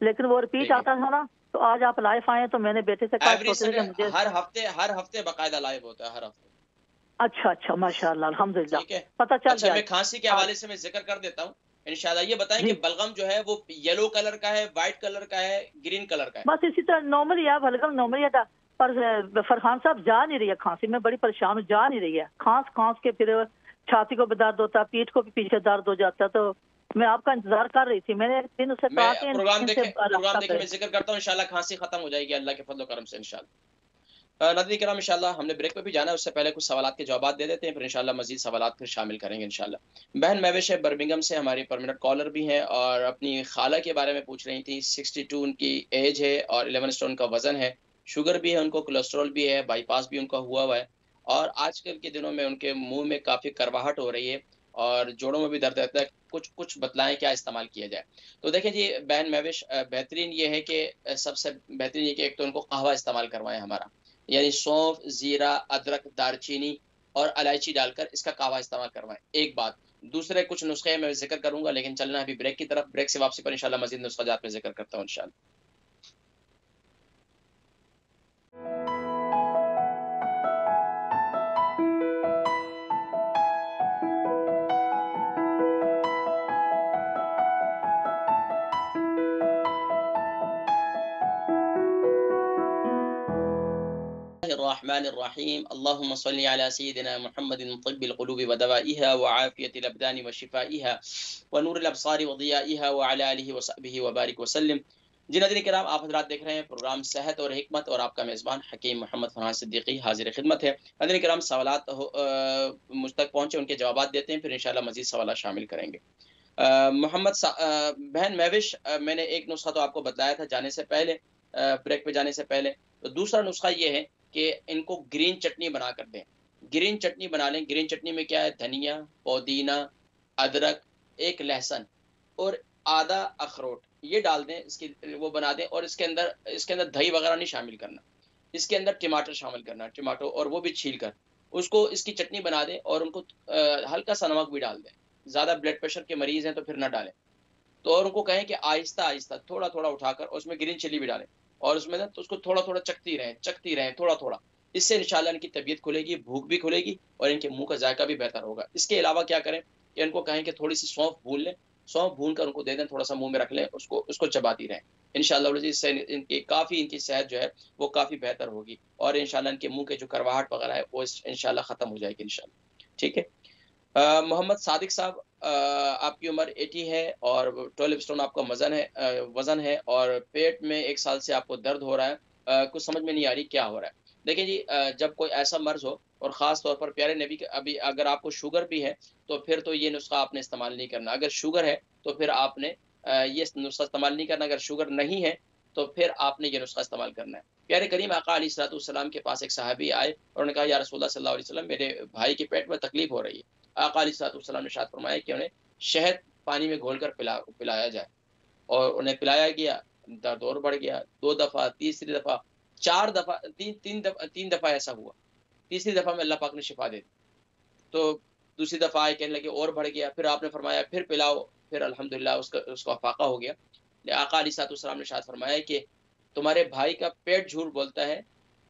लेकिन वो रिपीट आता था ना, तो आज आप लाइव आए तो मैंने बेटे से कहा मुझे हर हफ्ते बाकायदा लाइव होता है, हर हफ्ते। अच्छा माशाल्लाह अल्हम्दुलिल्लाह, ठीक है, पता चल रहा है। मैं खांसी के हवाले से मैं जिक्र कर देता हूँ इंशाल्लाह। ये बताएं कि बलगम जो है वो येलो कलर का है, व्हाइट कलर का है, ग्रीन कलर का है? बस इसी तरह नॉर्मल है, बलगम नॉर्मल है, पर फरहान साहब जा नहीं रही है खांसी, मैं बड़ी परेशान हूँ, जा नहीं रही है। खांस के फिर छाती को भी दर्द होता है, पीठ को भी पीछे दर्द हो जाता है। तो मैं आपका इंतजार कर रही थी, मैंने एक दिन उससे कहा कि प्रोग्राम देखे मैं जिक्र करता हूँ इंशाल्लाह, खांसी खत्म हो जाएगी अल्लाह के फजल करम से इंशाल्लाह। नाज़रीन किराम इंशाल्लाह हमने ब्रेक पे भी जाना है, उससे पहले कुछ सवालात के जवाब दे देते हैं, फिर इंशाल्लाह मजीद सवालात फिर शामिल करेंगे इंशाल्लाह। बहन महविश है बर्मिंघम से, हमारी परमानेंट कॉलर भी हैं और अपनी खाला के बारे में पूछ रही थी। 62 उनकी एज है और 11 स्टोन का वजन है, शुगर भी है उनको, कोलेस्ट्रॉल भी है, बाईपास भी उनका हुआ है और आजकल के दिनों में उनके मुंह में काफ़ी करवाहट हो रही है और जोड़ों में भी दर्द रहता है। कुछ बतलाएं क्या इस्तेमाल किया जाए? तो देखिए जी बहन महविश, बेहतरीन ये है कि सबसे बेहतरीन ये कि एक तो उनको कहवा इस्तेमाल करवाएं हमारा, यानी सौंफ, जीरा, अदरक, दालचीनी और इलायची डालकर इसका कहवा इस्तेमाल करवाएं। एक बात। दूसरे कुछ नुस्खे मैं जिक्र करूंगा, लेकिन चलना है अभी ब्रेक की तरफ। ब्रेक से वापसी पर इंशाल्लाह मजीद नुस्खा जात में जिक्र करता हूँ इंशाल्लाह। बिस्मिल्लाहिर्रहमानिर्रहीम अल्लाहुम्मा सल्लि अला सय्यिदिना मुहम्मदिन तिब्बिल क़ुलूबि व दवाइहा व आफ़ियतिल अबदानि व शिफ़ाइहा व नूरिल अब्सारि व ज़ियाइहा व अला आलिहि व सहबिहि व बारिक व सल्लिम। जी नाज़रीन किराम, आप हज़रात देख रहे हैं प्रोग्राम सेहत और हिकमत और आपका मेज़बान हकीम मोहम्मद फरहान सिद्दीकी हाज़िर खिदमत है। नाज़रीन किराम, सवालात मुझ तक पहुँचे, उनके जवाबात देते हैं, फिर इंशाअल्लाह मज़ीद सवालात शामिल करेंगे। बहन महविश, मैंने एक नुस्खा तो आपको बताया था जाने से पहले, ब्रेक पे जाने से पहले। तो दूसरा नुस्खा ये है कि इनको ग्रीन चटनी बना कर दें। ग्रीन चटनी बना लें। ग्रीन चटनी में क्या है, धनिया, पुदीना, अदरक, एक लहसुन और आधा अखरोट, ये डाल दें, इसकी वो बना दें। और इसके अंदर दही वगैरह नहीं शामिल करना, इसके अंदर टमाटर शामिल करना, टमाटो, और वो भी छील कर उसको इसकी चटनी बना दें। और उनको हल्का सा नमक भी डाल दें। ज़्यादा ब्लड प्रेशर के मरीज़ हैं तो फिर ना डालें। तो और उनको कहें कि आहिस्ता आहिस्ता थोड़ा थोड़ा उठाकर उसमें ग्रीन चिली भी डालें, और उसमें ना तो उसको थोड़ा थोड़ा चखती रहें थोड़ा थोड़ा। इससे इंशाल्लाह इनकी तबीयत खुलेगी, भूख भी खुलेगी और इनके मुंह का जायका भी बेहतर होगा। इसके अलावा क्या करें कि इनको कहें कि थोड़ी सी सौंफ भून लें, सौंफ भून कर उनको दे दें, थोड़ा सा मुंह में रख लें, उसको चबाती रहें। इंशाल्लाह इससे इनकी सेहत जो है वो काफ़ी बेहतर होगी और इंशाल्लाह इनके मुंह के जो करवाहट वगैरह है वो इंशाल्लाह ख़त्म हो जाएगी इंशाल्लाह। ठीक है। मोहम्मद सादिक साहब, आपकी उम्र 80 है और 12 स्टोन आपका वज़न है और पेट में 1 साल से आपको दर्द हो रहा है। कुछ समझ में नहीं आ रही क्या हो रहा है। देखिए जी, जब कोई ऐसा मर्ज़ हो और ख़ास तौर पर प्यारे नबी के, अभी अगर आपको शुगर भी है तो फिर तो ये नुस्खा आपने इस्तेमाल नहीं करना। अगर शुगर है तो फिर आपने ये नुस्खा इस्तेमाल नहीं करना। अगर शुगर नहीं है तो फिर आपने ये नुस्खा इस्तेमाल करना है। प्यारे करीम आका अलैहिस्सलाम के पास एक सहाबी आए और उन्होंने कहा, या रसूलुल्लाह सल्लल्लाहु अलैहि वसल्लम, मेरे भाई के पेट में तकलीफ हो रही है। आका अलैहिस्सलाम ने इरशाद फरमाया कि उन्हें शहद पानी में घोलकर पिलाया जाए। और उन्हें पिलाया गया, दर्द और बढ़ गया। 2 दफ़ा, तीसरी दफ़ा, 4 दफ़ा, 3 दफ़ा ऐसा हुआ। तीसरी दफ़ा में अल्लाह पाक ने शिफा दे दी। तो दूसरी दफ़ा आए, कहने लगे और बढ़ गया। फिर आपने फरमाया फिर पिलाओ, फिर अल्हम्दुलिल्लाह उसका फाका हो गया। आका अलैहिस्सलाम ने इरशाद फरमाया कि तुम्हारे भाई का पेट झूठ बोलता है,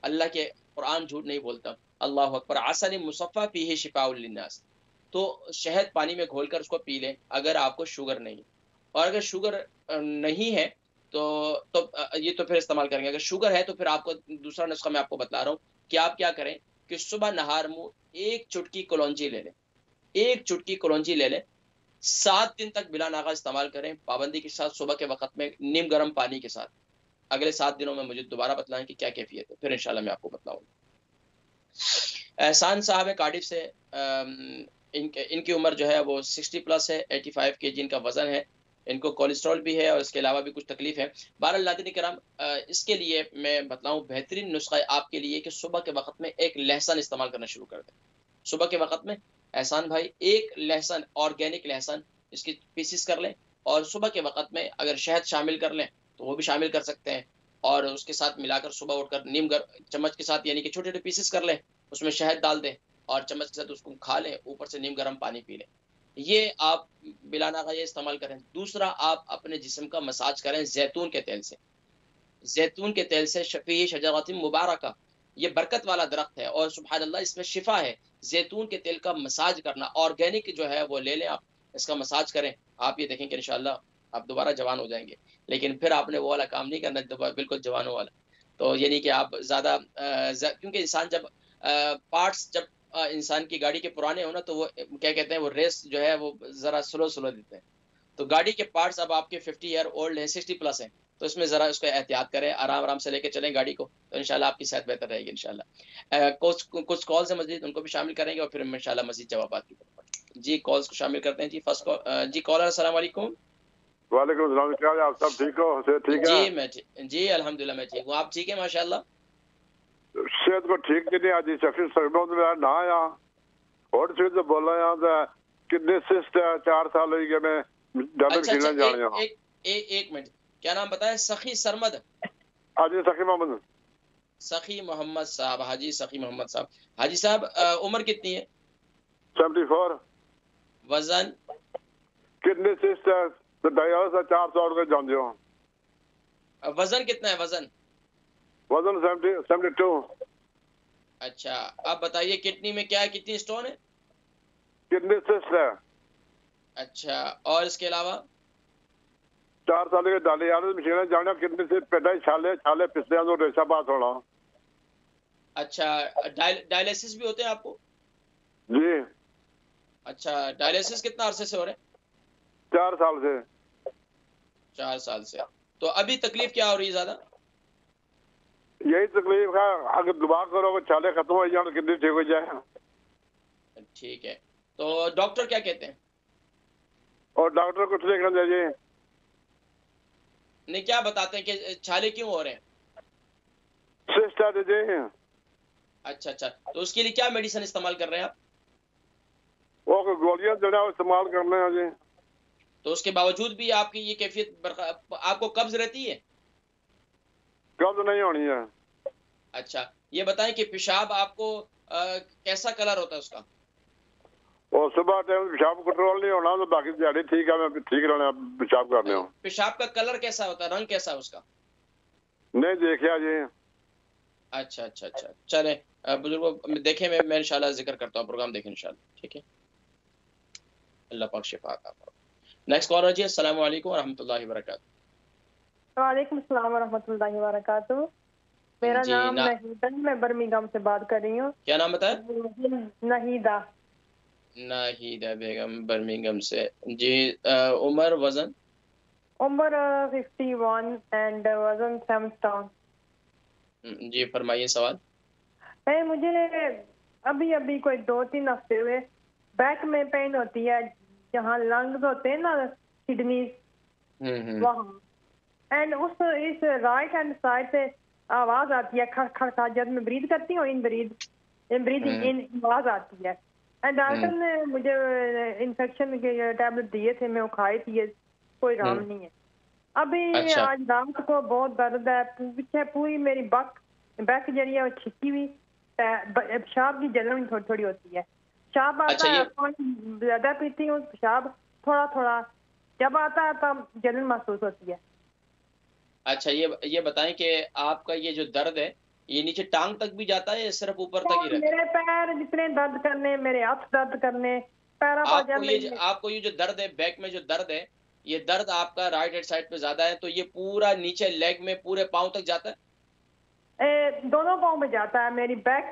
अल्लाह के कुरान झूठ नहीं बोलता। अल्लाहु अकबर। असन मुसफ़्फ़ा फ़ीही शिफ़ाउल लिन्नास। तो शहद पानी में घोलकर उसको पी लें अगर आपको शुगर नहीं। और अगर शुगर नहीं है तो ये तो फिर इस्तेमाल करेंगे। अगर शुगर है तो फिर आपको दूसरा नुस्खा मैं आपको बता रहा हूँ कि आप क्या करें कि सुबह नहार मुँह 1 चुटकी कलौंजी ले लें। 1 चुटकी कलौंजी ले लें, 7 दिन तक बिला नागा इस्तेमाल करें, पाबंदी के साथ, सुबह के वक़्त में नीम गर्म पानी के साथ। अगले 7 दिनों में मुझे दोबारा बतलाएं कि क्या कैफियत है, फिर इंशाल्लाह मैं आपको बताऊंगा। एहसान साहब है कार्डिफ से। इनकी उम्र जो है वो 60 प्लस है, 85 केजी इनका वजन है। इनको कोलेस्ट्रॉल भी है और इसके अलावा भी कुछ तकलीफ है। बहरहाल नाज़रीन किराम, इसके लिए मैं बतलाऊं बेहतरीन नुस्खा आपके लिए कि सुबह के वक्त में एक लहसुन इस्तेमाल करना शुरू कर दें। सुबह के वक्त में एहसान भाई एक लहसुन, ऑर्गेनिक लहसुन, इसकी पीसीस कर लें और सुबह के वक्त में अगर शहद शामिल कर लें तो वो भी शामिल कर सकते हैं। और उसके साथ मिलाकर सुबह उठकर नीम चम्मच के साथ, यानी कि छोटे छोटे पीसेस कर लें, उसमें शहद डाल दें और चम्मच के साथ उसको खा लें, ऊपर से नीम गर्म पानी पी लें। ये आप बिलाना का ये इस्तेमाल करें। दूसरा, आप अपने जिस्म का मसाज करें जैतून के तेल से। जैतून के तेल से शफी शजरतिन मुबारका, ये बरकत वाला दरख्त है और सुभान अल्लाह इसमें शिफा है। जैतून के तेल का मसाज करना, ऑर्गेनिक जो है वो ले लें आप, इसका मसाज करें। आप ये देखें कि इंशाल्लाह आप दोबारा जवान हो जाएंगे। लेकिन फिर आपने वो वाला काम नहीं करना दोबारा बिल्कुल जवानों वाला। तो ये नहीं कि आप ज़्यादा क्योंकि इंसान जब पार्ट्स जब इंसान की गाड़ी के पुराने हो ना, तो वो क्या कहते हैं, वो रेस जो है वो ज़रा स्लो देते हैं। तो गाड़ी के पार्ट्स अब आपके 50 ईयर ओल्ड है, 60 प्लस हैं, तो इसमें ज़रा उसको एहतियात करें, आराम से लेके चलें गाड़ी को, तो इंशाल्लाह आपकी सेहत बेहतर रहेगी इंशाल्लाह। कुछ कॉल्स हैं मज़ीद, उनको भी शामिल करेंगे और फिर इंशाल्लाह मज़ीद जवाबात की तरफ जी कॉल्स को शामिल करते हैं। जी फर्स्ट कॉल, जी कॉलर, अस्सलाम वालेकुम। वालेकुम सलाम। क्या आप सब ठीक हो? सेहत ठीक है? जी अल्हम्दुलिल्लाह मैं ठीक हूँ। आप ठीक है माशाल्लाह? सेहत को ठीक नहीं आज शफी सरमों में ना आया और चीज तो बोला यहाँ से कितने सिस्ट 4 साल हो गए मैं डबल खेलने जा रहा हूँ। एक मिनट, क्या नाम बताया? सखी सरमद? हाजी सखी मोहम्मद। सखी मोहम्मद साहब, हाजी सखी मोहम्मद साहब। हाजी साहब उम्र कितनी है? 74। वजन? कितने सिस्ट 400 के जान दियो। वजन कितना है? वजन 72। अच्छा, आप बताइए किडनी में क्या है, कितनी स्टोन है? कितने सिस्ट है? अच्छा, और इसके अलावा? 4 साल के डाले यार मशीन जाने कितने से पेटा छाले पिछले रेशा बात होना। अच्छा, डायलिसिस भी होते हैं आपको? जी। अच्छा, डायलिसिस कितना अरसे से हो रहे हैं? 4 साल से। 4 साल से। तो अभी तकलीफ क्या हो रही है ज्यादा? यही तकलीफ है, अगर दुआ करो कि छाले खत्म हो जाए, कितनी ठीक हो जाए। ठीक है, तो डॉक्टर क्या कहते हैं? और डॉक्टर कुछ नहीं कहते जी। नहीं, क्या बताते हैं कि छाले क्यों हो रहे हैं? सिस्ट है जी। अच्छा अच्छा, तो उसके लिए क्या मेडिसिन इस्तेमाल कर रहे हैं आप? वो गोलियां जो है वो इस्तेमाल करने हैं जी। तो उसके बावजूद भी आपकी ये कैफियत आपको कब्ज रहती है? कब्ज नहीं होनी है। अच्छा, ये बताएं कि पेशाब आपको कैसा कलर होता है उसका? और सुबह टाइम पेशाब कंट्रोल नहीं होना, तो बाकी दिहाड़ी ठीक है, मैं ठीक रहना पेशाब करने हो। पेशाब का कलर कैसा होता है, रंग कैसा है उसका? नहीं देखिया जी। अच्छा अच्छा अच्छा, चले बुजुर्गों देखें, मैं इंशाल्लाह जिक्र करता हूँ, प्रोग्राम देखें इंशाल्लाह, ठीक है। अल्लाह पाक शिफा अता फरमाए। नेक्स्ट कॉलर जी, अस्सलाम वालेकुम व रहमतुल्लाहि व बरकातहू। वालेकुम अस्सलाम वरहमतुल्लाहि वबरकातुहू। मेरा जी नाम नहीदा, मैं बर्मिंघम से बात कर रही हूँ। क्या नाम बताया? नहीदा। नाहिदा बेगम बर्मिंघम से। जी, उम्र, वजन? उम्र 51 एंड वजन 7 स्टोन। जी फरमाइए सवाल। मुझे अभी अभी कोई 2-3 हफ्ते हुए बैक में पेन होती है, जहाँ लंग्स होते हैं ना, किडनीज, वहाँ। एंड इस राइट हैंड साइड से आवाज आती है खड़ खड़ खड़, जब मैं ब्रीथ करती हूँ, इन ब्रीदिंग इन आवाज आती है। एंड डॉक्टर ने मुझे इन्फेक्शन के टैबलेट दिए थे, मैं वो खाई थी, कोई आराम नहीं है। अभी अच्छा। आज रात को बहुत दर्द है, पीछे पूरी मेरी बैक जरिए है वो छिकी हुई, पेशाब की जलन थोड़ी थोड़ी होती है। पेशाब आता है, पानी ज्यादा पीती हूँ, पेशाब थोड़ा थोड़ा जब आता है तब जलन महसूस होती है। अच्छा, ये बताएं कि आपका ये जो दर्द है, ये नीचे टांग तक भी जाता है या सिर्फ ऊपर तक ही रहता है? मेरे पैर जितने दर्द करने, मेरे हाथ दर्द करने, पैरा बाजा में। आपको ये जो दर्द है, बैक में जो दर्द है, ये दर्द आपका राइट हैंड साइड पे ज्यादा है, तो ये पूरा नीचे लेग में पूरे पांव तक जाता है? दोनों पाँव में जाता है। मेरी बैक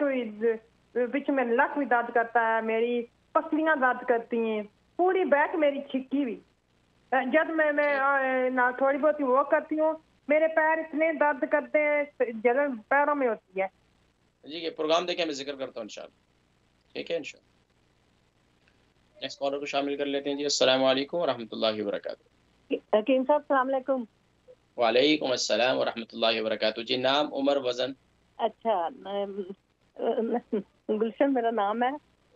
बीच में लक भी दर्द करता है, मेरी पसलियां दर्द करती हैं, पूरी बैक मेरी छिकी हुई। जब मैं थोड़ी बहुत वॉक करती हूँ, मेरे पैर इतने दर्द करते हैं, जलन पैरों में होती है। जी, ये प्रोग्राम देखें, मैं जिक्र करता हूँ इंशाल्लाह, ठीक है इंशाल्लाह। नेक्स्ट कॉलर को शामिल कर लेते हैं जी। अस्सलाम वालेकुम व रहमतुल्लाहि व बरकातहू। हकीम साहब अस्सलाम वालेकुम। वालेकुम अस्सलाम व रहमतुल्लाहि व बरकातहू। जी, नाम, उम्र, वजन? अच्छा, गुलशन मेरा नाम है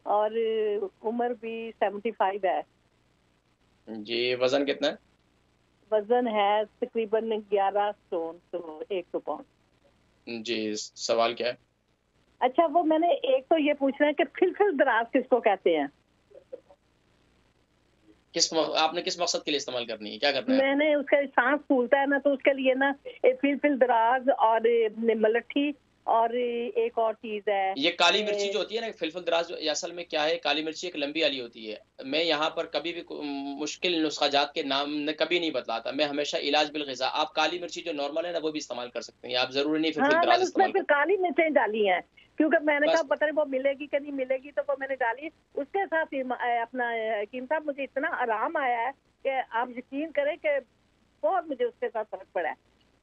और उम्र भी 75 है। जी, वजन कितना है? वजन है तकरीबन 11 स्टोन, तो 100 पाउंड। जी, सवाल क्या है? अच्छा, वो मैंने एक तो ये पूछना है कि फिलफिल दराज किसको कहते हैं? आपने किस मकसद के लिए इस्तेमाल करनी है, क्या करना है? मैंने उसका सांस फूलता है ना, तो उसके लिए ना फिलफिल दराज और मलट्ठी और एक और चीज है, ये काली मिर्ची जो होती है ना, फिलफिल दराज, असल में क्या है, काली मिर्ची एक लंबी वाली होती है। मैं यहाँ पर कभी भी मुश्किल नुस्खाजात के नाम कभी नहीं बतलाता, मैं हमेशा इलाज बिल ग़िज़ा। आप काली मिर्ची जो नॉर्मल है ना, वो भी इस्तेमाल कर सकते हैं, आप जरूरी नहीं फिलफिल दराज इस्तेमाल करें। काली मिर्चें डाली हैं, क्योंकि मैंने कहा पता नहीं वो मिलेगी कि नहीं मिलेगी, तो वो मैंने डाली। उसके साथ अपना हकीम साहब, मुझे इतना आराम आया है कि आप यकीन करें कि बहुत मुझे उसके साथ फर्क पड़ा है।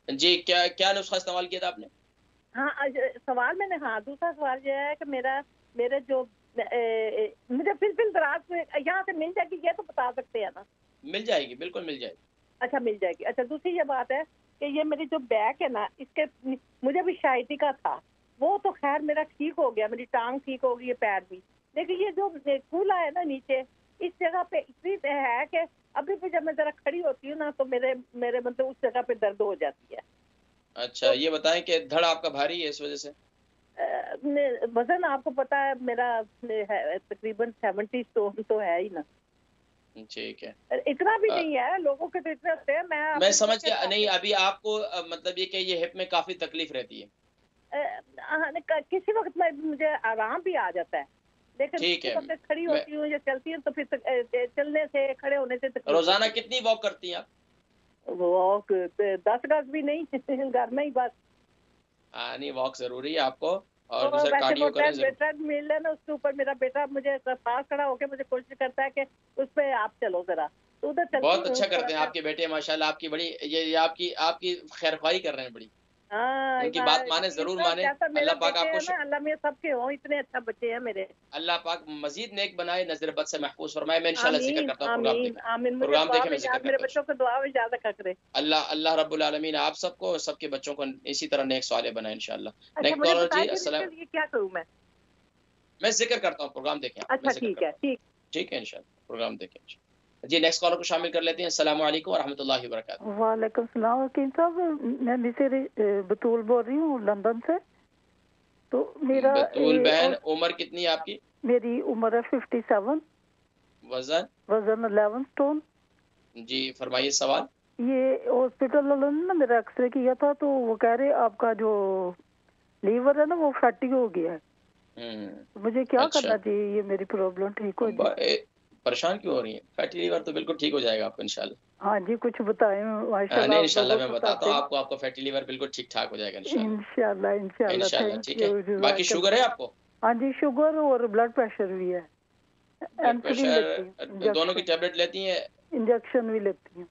जी, क्या क्या नुस्खा इस्तेमाल किया था आपने? हाँ, सवाल मैंने, हाँ, दूसरा सवाल ये है कि मेरे जो मुझे फिलफिल दराज यहाँ से मिल जाएगी, ये तो बता सकते हैं ना? मिल जाएगी, बिल्कुल मिल जाएगी। अच्छा, मिल जाएगी। अच्छा, दूसरी ये बात है कि ये मेरी जो बैक है ना, इसके मुझे भी शायदी का था, वो तो खैर मेरा ठीक हो गया, मेरी टांग ठीक हो गई है, पैर भी। लेकिन ये जो कूला है ना नीचे, इस जगह पे इतनी है कि अभी भी जब मैं जरा खड़ी होती हूँ ना, तो मेरे मतलब उस जगह पे दर्द हो जाती है। अच्छा, तो ये बताएं कि धड़ आपका भारी है, इस वजह से? वजन आपको पता है मेरा तकरीबन 70 स्टोन तो है ही ना। ठीक है, इतना भी नहीं है, लोगों के तो इतने होते हैं। मैं समझ गया। नहीं, अभी आपको मतलब ये कि ये हिप में काफी तकलीफ रहती है? किसी वक्त में मुझे आराम भी आ जाता है, लेकिन ठीक है, खड़ी होती हूँ या चलती हूँ तो फिर चलने से, खड़े होने से रोजाना कितनी वॉक करती हैं आप? वॉक 10 गज भी नहीं, घर में ही बस। नहीं, वॉक जरूरी है आपको। और दूसरा कार्डियो करें जरूर। ट्रेडमिल है ना, उसके ऊपर मेरा बेटा मुझे पास खड़ा होकर मुझे कोशिश करता है कि उस पे आप चलो जरा, तो उधर चलती बहुत हूँ अच्छा करते हैं थोड़ा आपके बेटे, माशाल्लाह। आपकी बड़ी ये आपकी खैरख्वाही कर रहे हैं बड़ी। हाँ, उनकी बात माने, जरूर माने। जैसा मेरा अल्लाह पाक बेटे आपको है ना, अल्लाह में सबके हो, इतने अच्छा बच्चे हैं मेरे। अल्लाह पाक मजीद नेक बनाए, नजर बद से महफूज फरमाए। मैं इंशाल्लाह जिक्र आमीन करता हूँ, प्रोग्राम आमीन देखें, आमीन। मुझे प्रोग्राम दुआ देखें, में मैं जिक्र याद, मेरे करता बच्चों को दुआ में याद रखा करे। हूँ। अल्लाह रब्बुल आलमीन आप सबको, सबके बच्चों को इसी तरह नेक साले बनाए इंशाल्लाह। अच्छा, नेक्स्ट मुझे कॉलर जी, बताइए अस्सलाम। इसके लिए क्या करूँ मैं? मैं जिक्र करता हूँ, प्रोग्राम देखें। अच्छा ठीक है, ठीक है इंशाल्लाह, प्रोग्राम देखें जी। नेक्स्ट कॉलर को शामिल कर लेते हैं। अस्सलाम वालेकुम व रहमतुल्लाहि व बरकातहू। वालेकुम सलाम वकील साहब, मैं मिसेस बतूल बोल रही हूँ लंदन से। तो मेरा बतूल बहन, उम्र कितनी है आपकी? मेरी उम्र है 57। वजन 11 स्टोन। जी फरमाइए सवाल। ये हॉस्पिटल वालों ने ना मेरा एक्सरे किया था, तो वो कह रहे आपका जो लीवर है ना वो फैटी हो गया है। मुझे क्या करना चाहिए ये मेरी प्रॉब्लम ठीक हो जाए? परेशान क्यों हो रही है? फैटी लीवर तो बिल्कुल ठीक हो जाएगा आपको इंशाल्लाह। हाँ जी, कुछ बताएं। नहीं इंशाल्लाह मैं बताता हूँ आपको फैटी लीवर बिल्कुल ठीक ठाक हो जाएगा इंशाल्लाह। इंशाल्लाह ठीक है। बाकी शुगर है आपको? हाँ जी, शुगर और ब्लड प्रेशर भी है। ब्लड प्रेशर दोनों की टैबलेट लेती हैं? इंजेक्शन भी लेती हैं।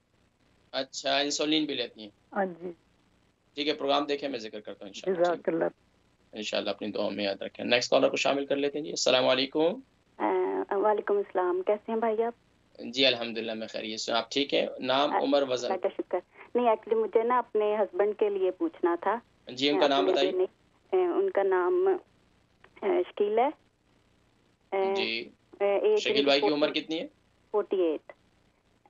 अच्छा, इंसुलिन भी लेती हैं? हाँ जी। ठीक है, प्रोग्राम देखें, मैं जिक्र करता हूँ इंशाल्लाह। अपनी दुआ में याद रखें। नेक्स्ट कॉलर को शामिल कर लेते हैं जी। अस्सलाम वालेकुम। वालेकुम अस्सलाम, कैसे हैं भाई आप? जी अल्हम्दुलिल्लाह मैं खैरियत से। आप ठीक है? नाम, उम्र, वजन? का शुक्र। नहीं, एक्चुअली मुझे ना अपने हस्बैंड के लिए पूछना था। जी उनका नाम बताइए। उनका नाम शकील है। जी शकील भाई की उम्र कितनी है? 48।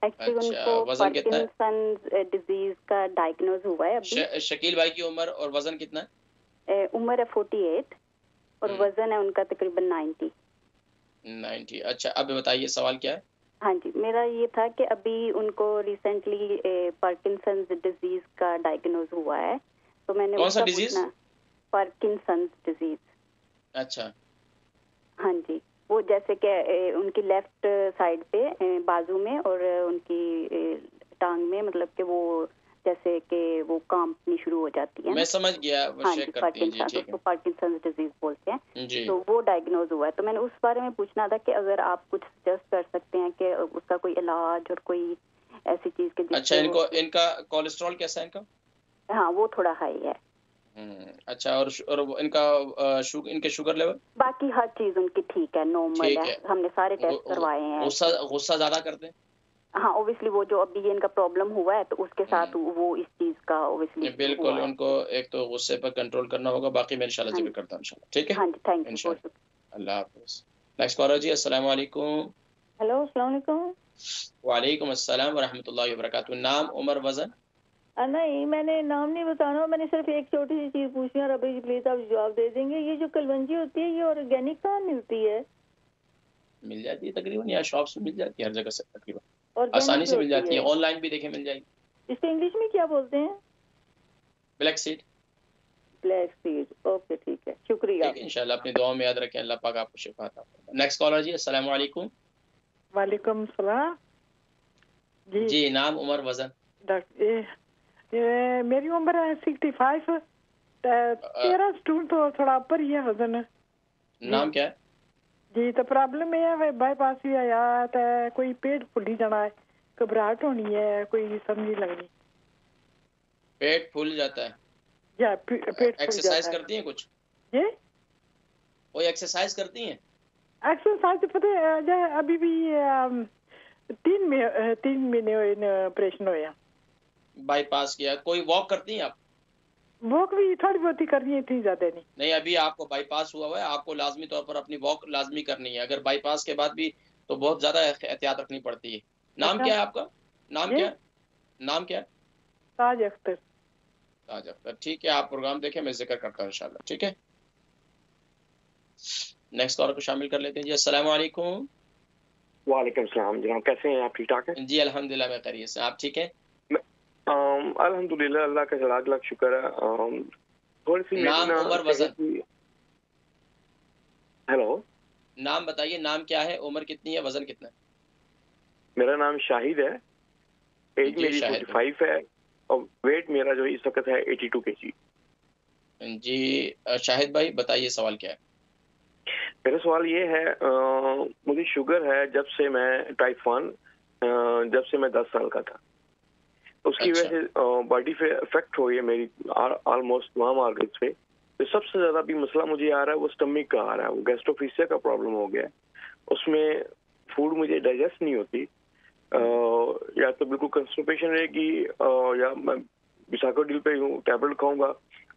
एक्चुअली अच्छा, उनको वजन कितना है? पार्किंसंस डिजीज का डायग्नोज हुआ है अभी। शकील भाई की उम्र और वजन कितना है? उम्र है 48 और वजन है उनका तकरीबन 90। अच्छा, अब बताइए सवाल क्या है? हाँ जी, मेरा ये था कि अभी उनको रिसेंटली पार्किंसंस डिजीज का डायग्नोज हुआ है, तो मैंने कौन सा डिजीज? Parkinson's disease. अच्छा हाँ जी, वो जैसे कि उनकी लेफ्ट साइड पे बाजू में और उनकी टांग में, मतलब कि वो जैसे कि वो कांपनी शुरू हो जाती है। मैं समझ गया, वो हाँ चेक जी, करती हैं जी, ठीक है। उसको पार्किंसंस डिजीज बोलते हैं जी। तो वो डायग्नोज हुआ है, तो मैंने उस बारे में पूछना था कि अगर आप कुछ सजेस्ट कर सकते हैं कि उसका कोई इलाज और कोई ऐसी चीज के। अच्छा, इनका कोलेस्ट्रॉल कैसा है इनका? हाँ, वो थोड़ा हाई है। अच्छा, और इनका इनके शुगर लेवल? बाकी हर चीज उनकी ठीक है, नॉर्मल है। हमने सारे टेस्ट करवाए हैं। गुस्सा ज्यादा करते हैं? हाँ, ओब्वियसली वो जो अभी ये इनका प्रॉब्लम हुआ है तो उसके साथ वो इस चीज का ओब्वियसली बिल्कुल उनको एक तो गुस्से पर कंट्रोल करना होगा, बाकी मैं इंशाल्लाह जिक्र करता हूँ इंशाल्लाह। ठीक है, हाँ जी, थैंक यू। अल्लाह हाफिज़। नेक्स्ट कॉलर जी। अस्सलाम वालेकुम। हेलो, अस्सलाम वालेकुम। वालेकुम अस्सलाम व रहमतुल्लाहि व बरकातहू। नाम, उम्र, वजन? नहीं, मैंने नाम नहीं बताना, मैंने सिर्फ एक छोटी सी चीज पूछनी है और अभी प्लीज आप जवाब दे देंगे। ये जो कलवंजी होती है ये ऑर्गेनिक कहाँ मिलती है? मिल जाती है तकरीबन, यहाँ शॉप्स में मिल जाती है हर जगह से तकरीबन, आसानी से मिल जाती है। ऑनलाइन भी देखे मिल जाएगी। इसको इंग्लिश में क्या बोलते हैं? Black seed. Black seed, okay ठीक है, शुक्रिया। ठीक है, इंशाल्लाह अपनी दुआ में याद रखें। अल्लाह पाक आपको शिफा अता फरमाए। नेक्स्ट कॉलर जी। अस्सलाम वालेकुम। वालेकुम सलाम जी। नाम, उम्र, वजन? मेरी उम्र है 65। 13 स्टोन तो थोड़ा ऊपर ही है वजन। नाम क्या है जी? तो प्रॉब्लम ये है बाईपास भी आया तो कोई पेट फुली जाना है, घबराहट होनी है, कोई समझ नहीं लगनी। पेट फूल जाता है या पेट एक्सरसाइज करती हैं कुछ? ये कोई एक्सरसाइज करती हैं? एक्सरसाइज पता है अभी भी 3 महीने ऑपरेशन होया, बाईपास किया। कोई वॉक करती हैं आप? वॉक भी थोड़ी बहुत ही करनी है, इतनी ज्यादा नहीं। नहीं, अभी आपको बाईपास हुआ है, आपको लाजमी तौर पर अपनी वॉक लाजमी करनी है। अगर बाईपास के बाद भी तो बहुत ज्यादा एहतियात रखनी पड़ती है। नाम क्या है आपका? नाम क्या है? नाम क्या है? ताज अख्तर। ताज अख्तर, ठीक है। आप प्रोग्राम देखें, मैं जिक्र करता हूँ इंशाल्लाह। ठीक है, नेक्स्ट कॉलर को शामिल कर लेते हैं जी। अस्सलाम वालेकुम। वालेकुम सलाम जनाब, कैसे हैं आप? ठीक ठाक हैं जी अल्हम्दुलिल्लाह मैं खैरियत से। आप ठीक हैं? अल्हम्दुलिल्लाह, अल्लाह का लाख लाख शुक्र है। थोड़ी सी नाम, उम्र, वजन? हेलो, नाम बताइए। नाम क्या है, उम्र कितनी है, वजन कितना है? मेरा नाम शाहिद है, एज मेरी 45 है और वेट मेरा जो इस वक्त है 82 kg। जी शाहिद भाई बताइए सवाल क्या है? मेरा सवाल ये है, मुझे शुगर है जब से मैं टाइप 1, जब से मैं 10 साल का था। उसकी अच्छा। वजह से बॉडी पे इफेक्ट हो गई मेरी ऑलमोस्ट तमाम ऑर्गन्स पे। तो सबसे ज्यादा भी मसला मुझे आ रहा है वो स्टमक का आ रहा है, वो गैस्ट्रोफिसिया का प्रॉब्लम हो गया है। उसमें फूड मुझे डाइजेस्ट नहीं होती, या तो बिल्कुल कंस्टिपेशन रहेगी, या मैं बिसाकोडिल पे हूँ, टैबलेट खाऊंगा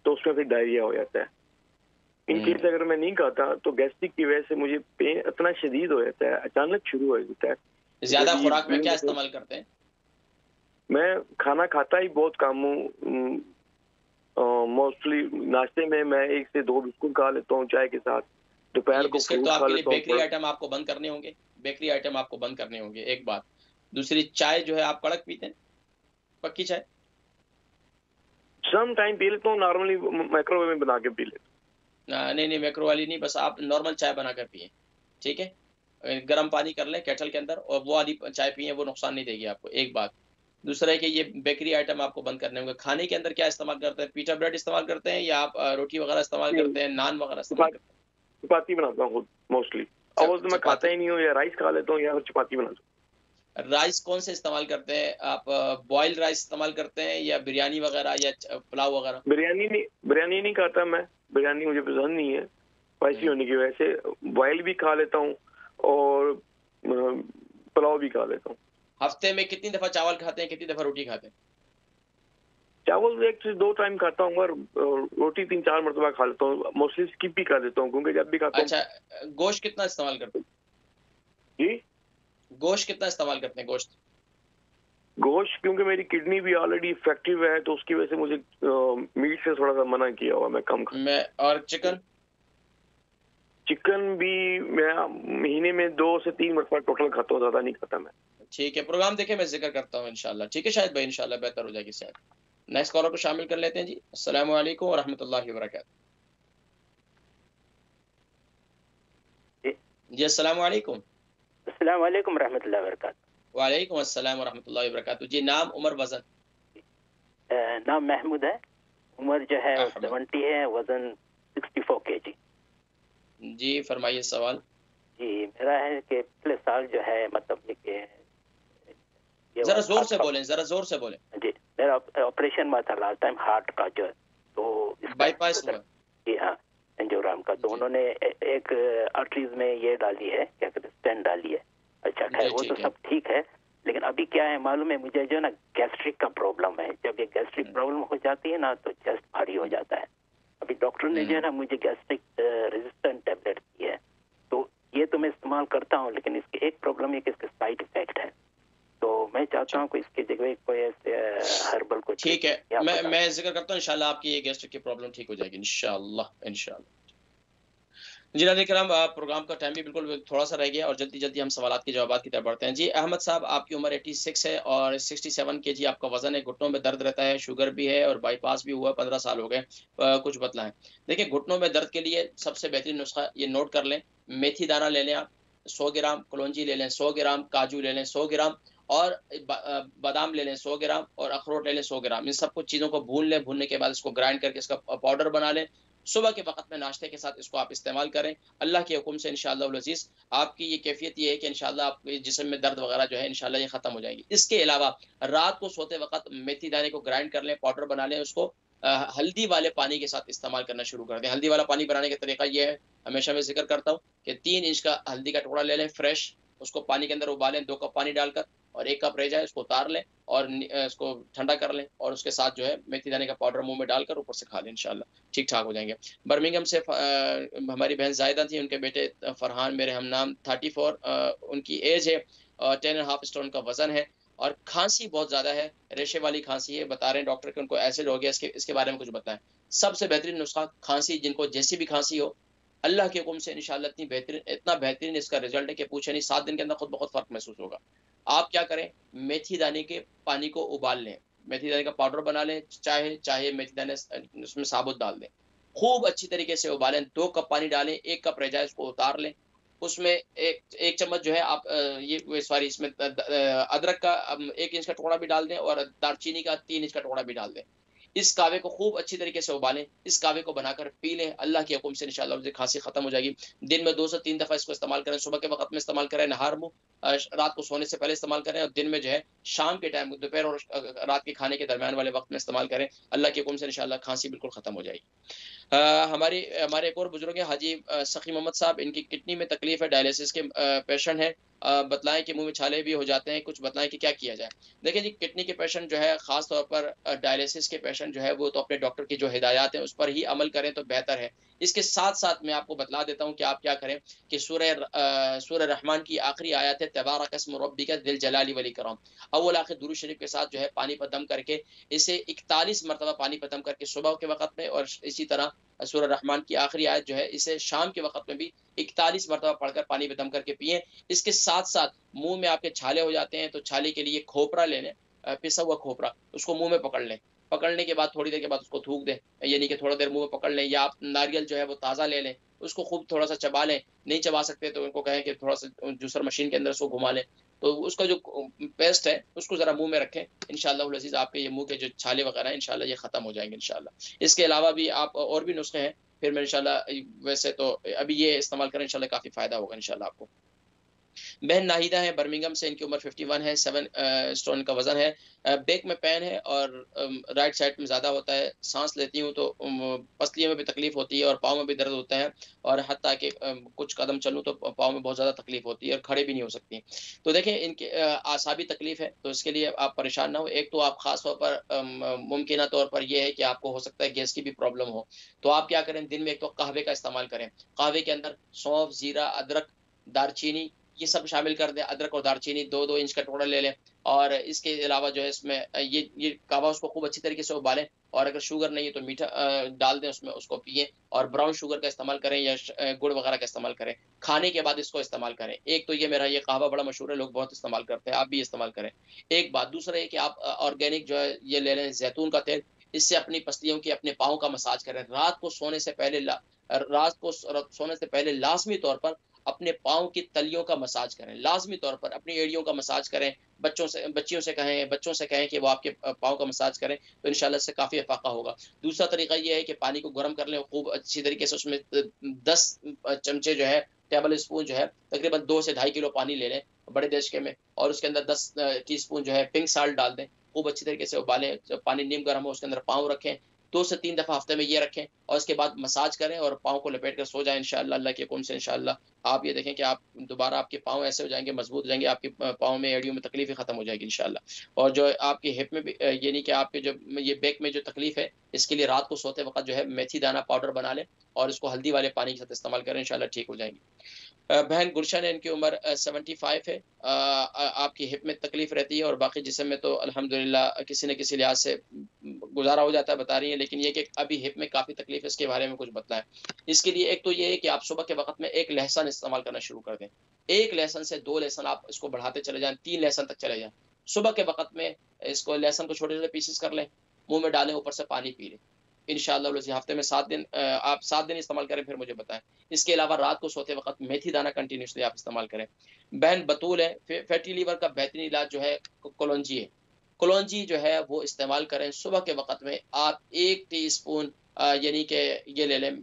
तो उसमें फिर डायरिया हो जाता है। इन केस अगर मैं नहीं खाता तो गैस्ट्रिक की वजह से मुझे पेन इतना शदीद हो जाता है, अचानक शुरू हो जाता है। ज्यादा खुराक में क्या इस्तेमाल करते हैं? मैं खाना खाता ही बहुत कम हूँ। मोस्टली नाश्ते में मैं 1 से 2 बिस्कुट खा लेता हूँ चाय के साथ। दोपहर को बिस्किट फ्रूट तो खा आपके लिए लेता हूँ। बेकरी आइटम आपको बंद करने होंगे, बेकरी आइटम आपको बंद करने होंगे, एक बात। दूसरी, चाय जो है आप कड़क पीते हैं, पक्की चाय? सम टाइम पी लेता हूँ, नॉर्मली माइक्रोवेव में बना के पी लेता हूँ। नहीं मैक्रो वाली नहीं, बस आप नॉर्मल चाय बनाकर पिए, ठीक है? गर्म पानी कर लें केटल के अंदर और वो वाली चाय पिए, वो नुकसान नहीं देगी आपको, एक बात। दूसरा है कि ये बेकरी आइटम आपको बंद करने होंगे। खाने के अंदर क्या इस्तेमाल करते हैं? पीटा ब्रेड इस्तेमाल करते हैं या आप रोटी वगैरह इस्तेमाल करते हैं, नान वगैरह इस्तेमाल करते हैं? चपाती बनाता हूँ मोस्टली, और तो मैं खाता ही नहीं हूँ, या राइस खा लेता हूँ या चपाती बनाता हूँ। राइस कौन से इस्तेमाल करते हैं आप? बॉइल्ड राइस इस्तेमाल करते हैं या बिरयानी वगैरह या पुलाव वगैरह? बिरयानी नहीं खाता मैं, बिरयानी मुझे पसंद नहीं है स्पाइसी होने की वजह से। बॉयल भी खा लेता हूँ और पुलाव भी खा लेता हूँ। हफ्ते में कितनी दफा चावल खाते हैं, कितनी दफा रोटी खाते हैं? चावल 1 से 2 टाइम खाता हूँ, और रोटी 3-4 मरतबा खा लेता हूँ। मोस्टली स्किप भी कर देता हूँ क्योंकि जब भी खाता हूँ। अच्छा, गोश्त कितना इस्तेमाल करते हैं? जी, गोश्त कितना इस्तेमाल करते हैं? गोश्त क्योंकि मेरी किडनी भी ऑलरेडी इफेक्टिव है तो उसकी वजह से मुझे मीट से थोड़ा सा मना किया हुआ, मैं कम खाता। मैं और चिकन भी मैं महीने में 2 से 3 मरतबा टोटल खाता हूँ, ज्यादा नहीं खाता मैं। ठीक है, प्रोग्राम देखे मैं जिक्र करता हूँ इंशाल्लाह। ठीक है शायद भाई, इंशाल्लाह बेहतर हो जाएगी सेहत। नेक्स्ट कॉलर को शामिल कर लेते हैं जी। अस्सलाम वालेकुम व रहमतुल्लाहि व बरकातहू। जी अस्सलाम वालेकुम। अस्सलाम वालेकुम रहमतुल्लाहि व बरकातहू। वालेकुम अस्सलाम व रहमतुल्लाहि व बरकातहू। जी नाम, उम्र, वजन? नाम महमूद है, उम्र जो है 70 है, वजन 64 kg। जी फरमाइए सवाल। जी मेरा है कि पिछले साल जो है मतलब ये जरा जोर से बोलें, जरा जोर से बोलें। जी मेरा ऑपरेशन हुआ था लास्ट टाइम हार्ट का, जो है तो बाईपास हुआ। जी हाँ, एंजियोग्राम का। तो उन्होंने एक आर्टरीज में ये डाली है, क्या कहते हैं, स्टेंट डाली है। अच्छा खैर वो तो सब ठीक है, लेकिन अभी क्या है मालूम है मुझे, जो है ना गैस्ट्रिक का प्रॉब्लम है। जब ये गैस्ट्रिक प्रॉब्लम हो जाती है ना तो चेस्ट भारी हो जाता है। अभी डॉक्टर ने जो है ना मुझे गैस्ट्रिक रेजिस्टेंट टैबलेट दी है, तो ये तो मैं इस्तेमाल करता हूँ, लेकिन इसके एक प्रॉब्लम है कि इसके साइड इफेक्ट है। तो मैं चाहता हूँ कि इसके जगह कोई ऐसे हर्बल को। ठीक है, मैं जिक्र करता हूँ, इंशाल्लाह आपकी ये गैस्ट्रिक की प्रॉब्लम ठीक हो जाएगी इंशाल्लाह इंशाल्लाह। जी नाज़रीन किराम, प्रोग्राम का टाइम भी बिल्कुल थोड़ा सा रह गया और जल्दी हम सवालात के जवाबात की तरफ बढ़ते हैं। जी अहमद साहब, आपकी उम्र 86 है और 67 kg आपका वजन है, घुटनों में दर्द रहता है, शुगर भी है और बाईपास भी हुआ, 15 साल हो गए। कुछ बतलाएं। देखिए घुटनों में दर्द के लिए सबसे बेहतरीन नुस्खा ये नोट कर लें, मेथी दाना ले लें आप 100 ग्राम, कलौंजी ले लें 100 ग्राम, काजू ले लें 100 ग्राम और बादाम ले लें 100 ग्राम और अखरोट ले लें 100 ग्राम। इन सब कुछ चीज़ों को भून लें, भूनने के बाद इसको ग्राइंड करके इसका पाउडर बना लें। सुबह के वक्त में नाश्ते के साथ इसको आप इस्तेमाल करें। अल्लाह के हुक्म से इंशाअल्लाह उल अज़ीज़ आपकी ये कैफियत ये है कि इंशाअल्लाह आपके जिस्म में दर्द वगैरह जो है इंशाअल्लाह ये खत्म हो जाएगी। इसके अलावा रात को सोते वक्त मेथी दाने को ग्राइंड कर लें, पाउडर बना लें, उसको हल्दी वाले पानी के साथ इस्तेमाल करना शुरू कर दें। हल्दी वाला पानी बनाने का तरीका ये है, हमेशा मैं जिक्र करता हूँ कि 3 इंच का हल्दी का टुकड़ा ले लें फ्रेश, उसको पानी के अंदर उबालें 2 कप पानी डालकर और 1 कप रह जाए उसको उतार लें और इसको ठंडा कर लें और उसके साथ जो है मेथी दाने का पाउडर मुंह में डालकर ऊपर से खा लें, इंशाल्लाह ठीक ठाक हो जाएंगे। बर्मिंघम से हमारी बहन जायदा थी, उनके बेटे फरहान मेरे हम नाम 34 उनकी एज है, 10.5 स्टोन का वजन है और खांसी बहुत ज़्यादा है, रेशे वाली खांसी है। बता रहे हैं डॉक्टर कि उनको एसिड हो गया, इसके बारे में कुछ बताएं। सबसे बेहतरीन नुस्खा, खांसी जिनको जैसी भी खांसी हो, अल्लाह के हुक्म से इंशाल्लाह इतना बेहतरीन इसका रिजल्ट है कि पूछे नहीं, 7 दिन के अंदर खुद बहुत फर्क महसूस होगा। आप क्या करें, मेथी दाने के पानी को उबाल लें, मेथी दाने का पाउडर बना लें, चाहे मेथी दाने उसमें साबुत डाल दें, खूब अच्छी तरीके से उबालें, 2 कप पानी डालें, 1 कप रह जाए उसको उतार लें। उसमें एक चम्मच जो है आप इसमें अदरक का 1 इंच का टुकड़ा भी डाल दें और दालचीनी का 3 इंच का टुकड़ा भी डाल दें। इस कावे को खूब अच्छी तरीके से उबालें, इस कावे को बनाकर पी लें, अल्लाह के हुक्म से इंशाअल्लाह मुझे खांसी खत्म हो जाएगी। दिन में 2 से 3 दफ़ा इसको इस्तेमाल करें, सुबह के वक़्त में इस्तेमाल करें, नहार मुँह रात को सोने से पहले इस्तेमाल करें और दिन में जो है शाम के टाइम दोपहर और रात के खाने के दरमियान वाले वक़्त में इस्तेमाल करें। अल्लाह के हुक्म से इंशाअल्लाह खांसी बिल्कुल खत्म हो जाएगी। हमारे एक और बुजुर्ग हैं हाजी सखी मोहम्मद साहब, इनकी किडनी में तकलीफ है, डायलिसिस के पेशेंट हैं। बतलाएं कि मुंह में छाले भी हो जाते हैं, कुछ बतलाएं कि क्या किया जाए। देखिए जी, किडनी के पेशेंट जो है खास तौर पर डायलिसिस के पेशेंट जो है वो तो अपने डॉक्टर की जो हिदायत है उस पर ही अमल करें तो बेहतर है। इसके साथ साथ मैं आपको बतला देता हूँ कि आप क्या करें कि सूरह रहमान की आखिरी आयत है तबारक अस्म रब्बिका ज़िल जलाली वल इकराम, अव्वल आखिर दुरूद शरीफ के साथ जो है पानी पर दम करके इसे 41 मरतबा पानी पर दम करके सुबह के वक़्त में, और इसी तरह सूरह रहमान की आखिरी आयत जो है इसे शाम के वक़्त में भी 41 मरतबा पढ़कर पानी पे दम करके पिएँ। इसके साथ-साथ मुँह में आपके छाले हो जाते हैं तो छाले के लिए खोपरा ले लें, पिसा हुआ खोपरा, उसको मुँह में पकड़ लें। पकड़ने के बाद थोड़ी देर के बाद उसको थूक दें, यानी कि थोड़ा देर मुँह में पकड़ लें, या आप नारियल जो है वो ताज़ा ले लें, उसको खूब थोड़ा-सा चबा लें। नहीं चबा सकते तो उनको कहें कि थोड़ा-सा जूसर मशीन के अंदर उसको घुमा लें। तो उसका जो पेस्ट है उसको ज़रा मुँह में रखें। इंशाअल्लाहुल अज़ीज़ आपके ये मुँह के जो छाले वगैरह हैं इंशाअल्लाह ये ख़त्म हो जाएँगे इंशाअल्लाह। इसके अलावा भी आप और भी नुस्खे हैं, फिर मैं इंशाअल्लाह वैसे तो अभी ये इस्तेमाल करें इंशाअल्लाह काफ़ी फ़ायदा होगा इंशाअल्लाह आपको। बहन नाहिदा है बर्मिंघम से, इनकी उम्र 51 है, 7 स्टोन का वज़न है। बैक में पेन है और राइट साइड में ज़्यादा होता है। सांस लेती हूँ तो पसलियों में भी तकलीफ होती है और पाँव में भी दर्द होता है, और हत्ता कि कुछ कदम चलूँ तो पाँव में बहुत ज़्यादा तकलीफ होती है और खड़े भी नहीं हो सकती। तो देखें इनके आसाबी तकलीफ है, तो इसके लिए आप परेशान ना हो। एक तो आप ख़ास तौर पर मुमकिना तौर पर ये है कि आपको हो सकता है गैस की भी प्रॉब्लम हो। तो आप क्या करें, दिन में एक तो कहवे का इस्तेमाल करें। कहवे के अंदर सौंफ, ज़ीरा, अदरक, दालचीनी ये सब शामिल कर दें। अदरक और दालचीनी 2-2 इंच का टुकड़ा ले लें, और इसके अलावा जो है इसमें ये कहवा उसको खूब अच्छी तरीके से उबालें, और अगर शुगर नहीं है तो मीठा डाल दें उसमें, उसको पिएँ, और ब्राउन शुगर का इस्तेमाल करें या गुड़ वगैरह का इस्तेमाल करें। खाने के बाद इसको इस्तेमाल करें। एक तो ये मेरा ये कहवा बड़ा मशहूर है, लोग बहुत इस्तेमाल करते हैं, आप भी इस्तेमाल करें। एक बात, दूसरा ये कि आप ऑर्गेनिक जो है ये ले लें ज़ैतून का तेल, इससे अपनी पसलियों की, अपने पाँव का मसाज करें। रात को सोने से पहले लाज़मी तौर पर अपने पाँव की तलियों का मसाज करें, लाज़मी तौर पर अपनी एड़ियों का मसाज करें। बच्चों से कहें कि वो आपके पाँव का मसाज करें, तो इंशाअल्लाह इससे काफ़ी इफ़ाक़ा होगा। दूसरा तरीका ये है कि पानी को गर्म कर लें, खूब अच्छी तरीके से उसमें 10 चमचे जो है, टेबल स्पून जो है, तकरीबन 2 से ढाई किलो पानी ले लें बड़े देशके में, और उसके अंदर 10 टीस्पून जो है पिंक साल्ट डाल दें। खूब अच्छी तरीके से उबालें, जब पानी नीम गर्म हो उसके अंदर पाँव रखें, 2 से 3 दफ़ा हफ्ते में ये रखें, और उसके बाद मसाज करें और पाँव को लपेट कर सो जाएँ इंशाअल्लाह। अल्लाह के हुक्म से इंशाअल्लाह आप ये देखें कि आप दोबारा आपके पाँव ऐसे हो जाएँगे, मजबूत हो जाएँगे, आपके पाँव में, एड़ियों में तकलीफ ही खत्म हो जाएगी इंशाअल्लाह। और जो आपकी हिप में भी यानी कि आपके जो ये बैक में जो तकलीफ है, इसके लिए रात को सोते वक़्त जो है मेथी दाना पाउडर बना लें और इसको हल्दी वाले पानी के साथ इस्तेमाल करें, इंशाअल्लाह ठीक हो जाएँगी। बहन गुलशन है, इनकी उम्र 75 है। आपकी हिप में तकलीफ रहती है और बाकी जिस्म में तो अल्हम्दुलिल्लाह किसी न किसी लिहाज से गुजारा हो जाता है, बता रही हैं, लेकिन ये कि अभी हिप में काफ़ी तकलीफ है, इसके बारे में कुछ बताएं। इसके लिए एक तो ये है कि आप सुबह के वक़्त में 1 लहसुन इस्तेमाल करना शुरू कर दें। 1 लहसुन से 2 लहसुन आप इसको बढ़ाते चले जाएँ, 3 लहसुन तक चले जाएँ। सुबह के वक़्त में इसको लहसुन को छोटे-छोटे पीसेस कर लें, मुँह में डालें, ऊपर से पानी पी लें। इंशाअल्लाह उसी हफ्ते में 7 दिन आप 7 दिन इस्तेमाल करें, फिर मुझे बताएं। इसके अलावा रात को सोते वक़्त मेथी दाना कंटिन्यूअसली आप इस्तेमाल करें। बहन बतूल है, फैटी लीवर का बेहतरीन इलाज जो है कलौंजी है। कलौंजी जो है वो इस्तेमाल करें सुबह के वक़्त में। आप 1 टीस्पून यानी कि ये ले लें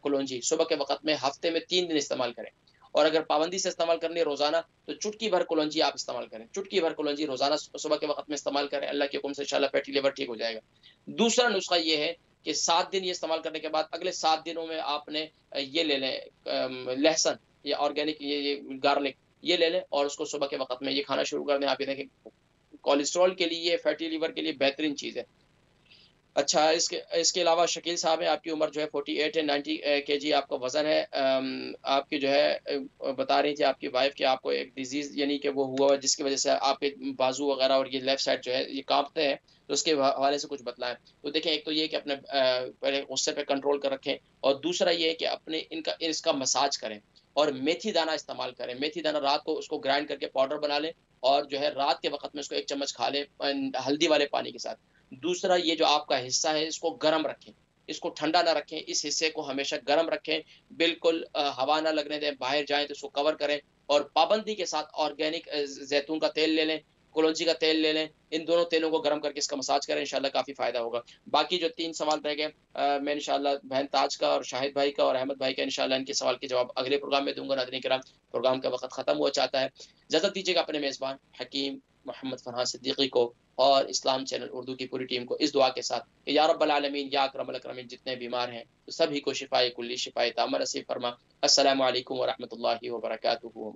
कलौंजी, सुबह के वक़्त में हफ्ते में 3 दिन इस्तेमाल करें, और अगर पाबंदी से इस्तेमाल करनी है रोज़ाना तो चुटकी भर कलौंजी आप इस्तेमाल करें। चुटकी भर कलौंजी रोज़ाना सुबह के वक़्त में इस्तेमाल करें, अल्लाह के हुक्म से इंशाअल्लाह फैटी लीवर ठीक हो जाएगा। दूसरा नुस्खा ये है कि 7 दिन ये इस्तेमाल करने के बाद अगले 7 दिनों में आपने ये ले लें लहसुन या ऑर्गेनिक ये गार्लिक ये ले लें, और उसको सुबह के वक़्त में ये खाना शुरू कर दें। आप ये देखें कोलेस्ट्रॉल के लिए, फैटी लीवर के लिए बेहतरीन चीज़ है। अच्छा, इसके अलावा शकील साहब हैं, आपकी उम्र जो है 48 है, 90 केजी आपका वज़न है। आपकी जो है बता रही थी आपकी वाइफ़ कि आपको एक डिज़ीज़ यानी कि वो हुआ जिसकी वज़ह से आपके बाजू वगैरह और ये लेफ्ट साइड जो है ये काँपते हैं, तो उसके हवाले से कुछ बतलाएँ। तो देखें, एक तो ये कि अपने पहले गुस्से पे कंट्रोल कर रखें, और दूसरा ये है कि अपने इसका मसाज करें और मेथी दाना इस्तेमाल करें। मेथी दाना रात को उसको ग्राइंड करके पाउडर बना लें, और जो है रात के वक़्त में उसको 1 चम्मच खा लें हल्दी वाले पानी के साथ। दूसरा, ये जो आपका हिस्सा है इसको गर्म रखें, इसको ठंडा ना रखें, इस हिस्से को हमेशा गर्म रखें, बिल्कुल हवा ना लगने दें। बाहर जाएँ तो इसको कवर करें, और पाबंदी के साथ ऑर्गेनिक ज़ैतून का तेल ले लें, कलौंजी का तेल ले लें, इन दोनों तेलों को गर्म करके इसका मसाज करें, इंशाल्लाह काफ़ी फ़ायदा होगा। बाकी जो 3 सवाल रह गए, मैं इंशाल्लाह बहन ताज का और शाहिद भाई का और अहमद भाई का इंशाल्लाह इनके सवाल के जवाब अगले प्रोग्राम में दूँगा। नाज़रीन किराम, प्रोग्राम का वक़्त ख़त्म हो चाहता है। इजाज़त दीजिएगा अपने मेज़बान हकीम मोहम्मद फरहान सिद्दीकी को और इस्लाम चैनल उर्दू की पूरी टीम को इस दुआ के साथ कि या रब्बल आलमीन या अकरमल अकरमीन, जितने बीमार हैं तो सभी को शिफाए कुल्ली शिफाए तामा नसीब फरमा। अस्सलामु अलैकुम व रहमतुल्लाहि व बरकातुहू।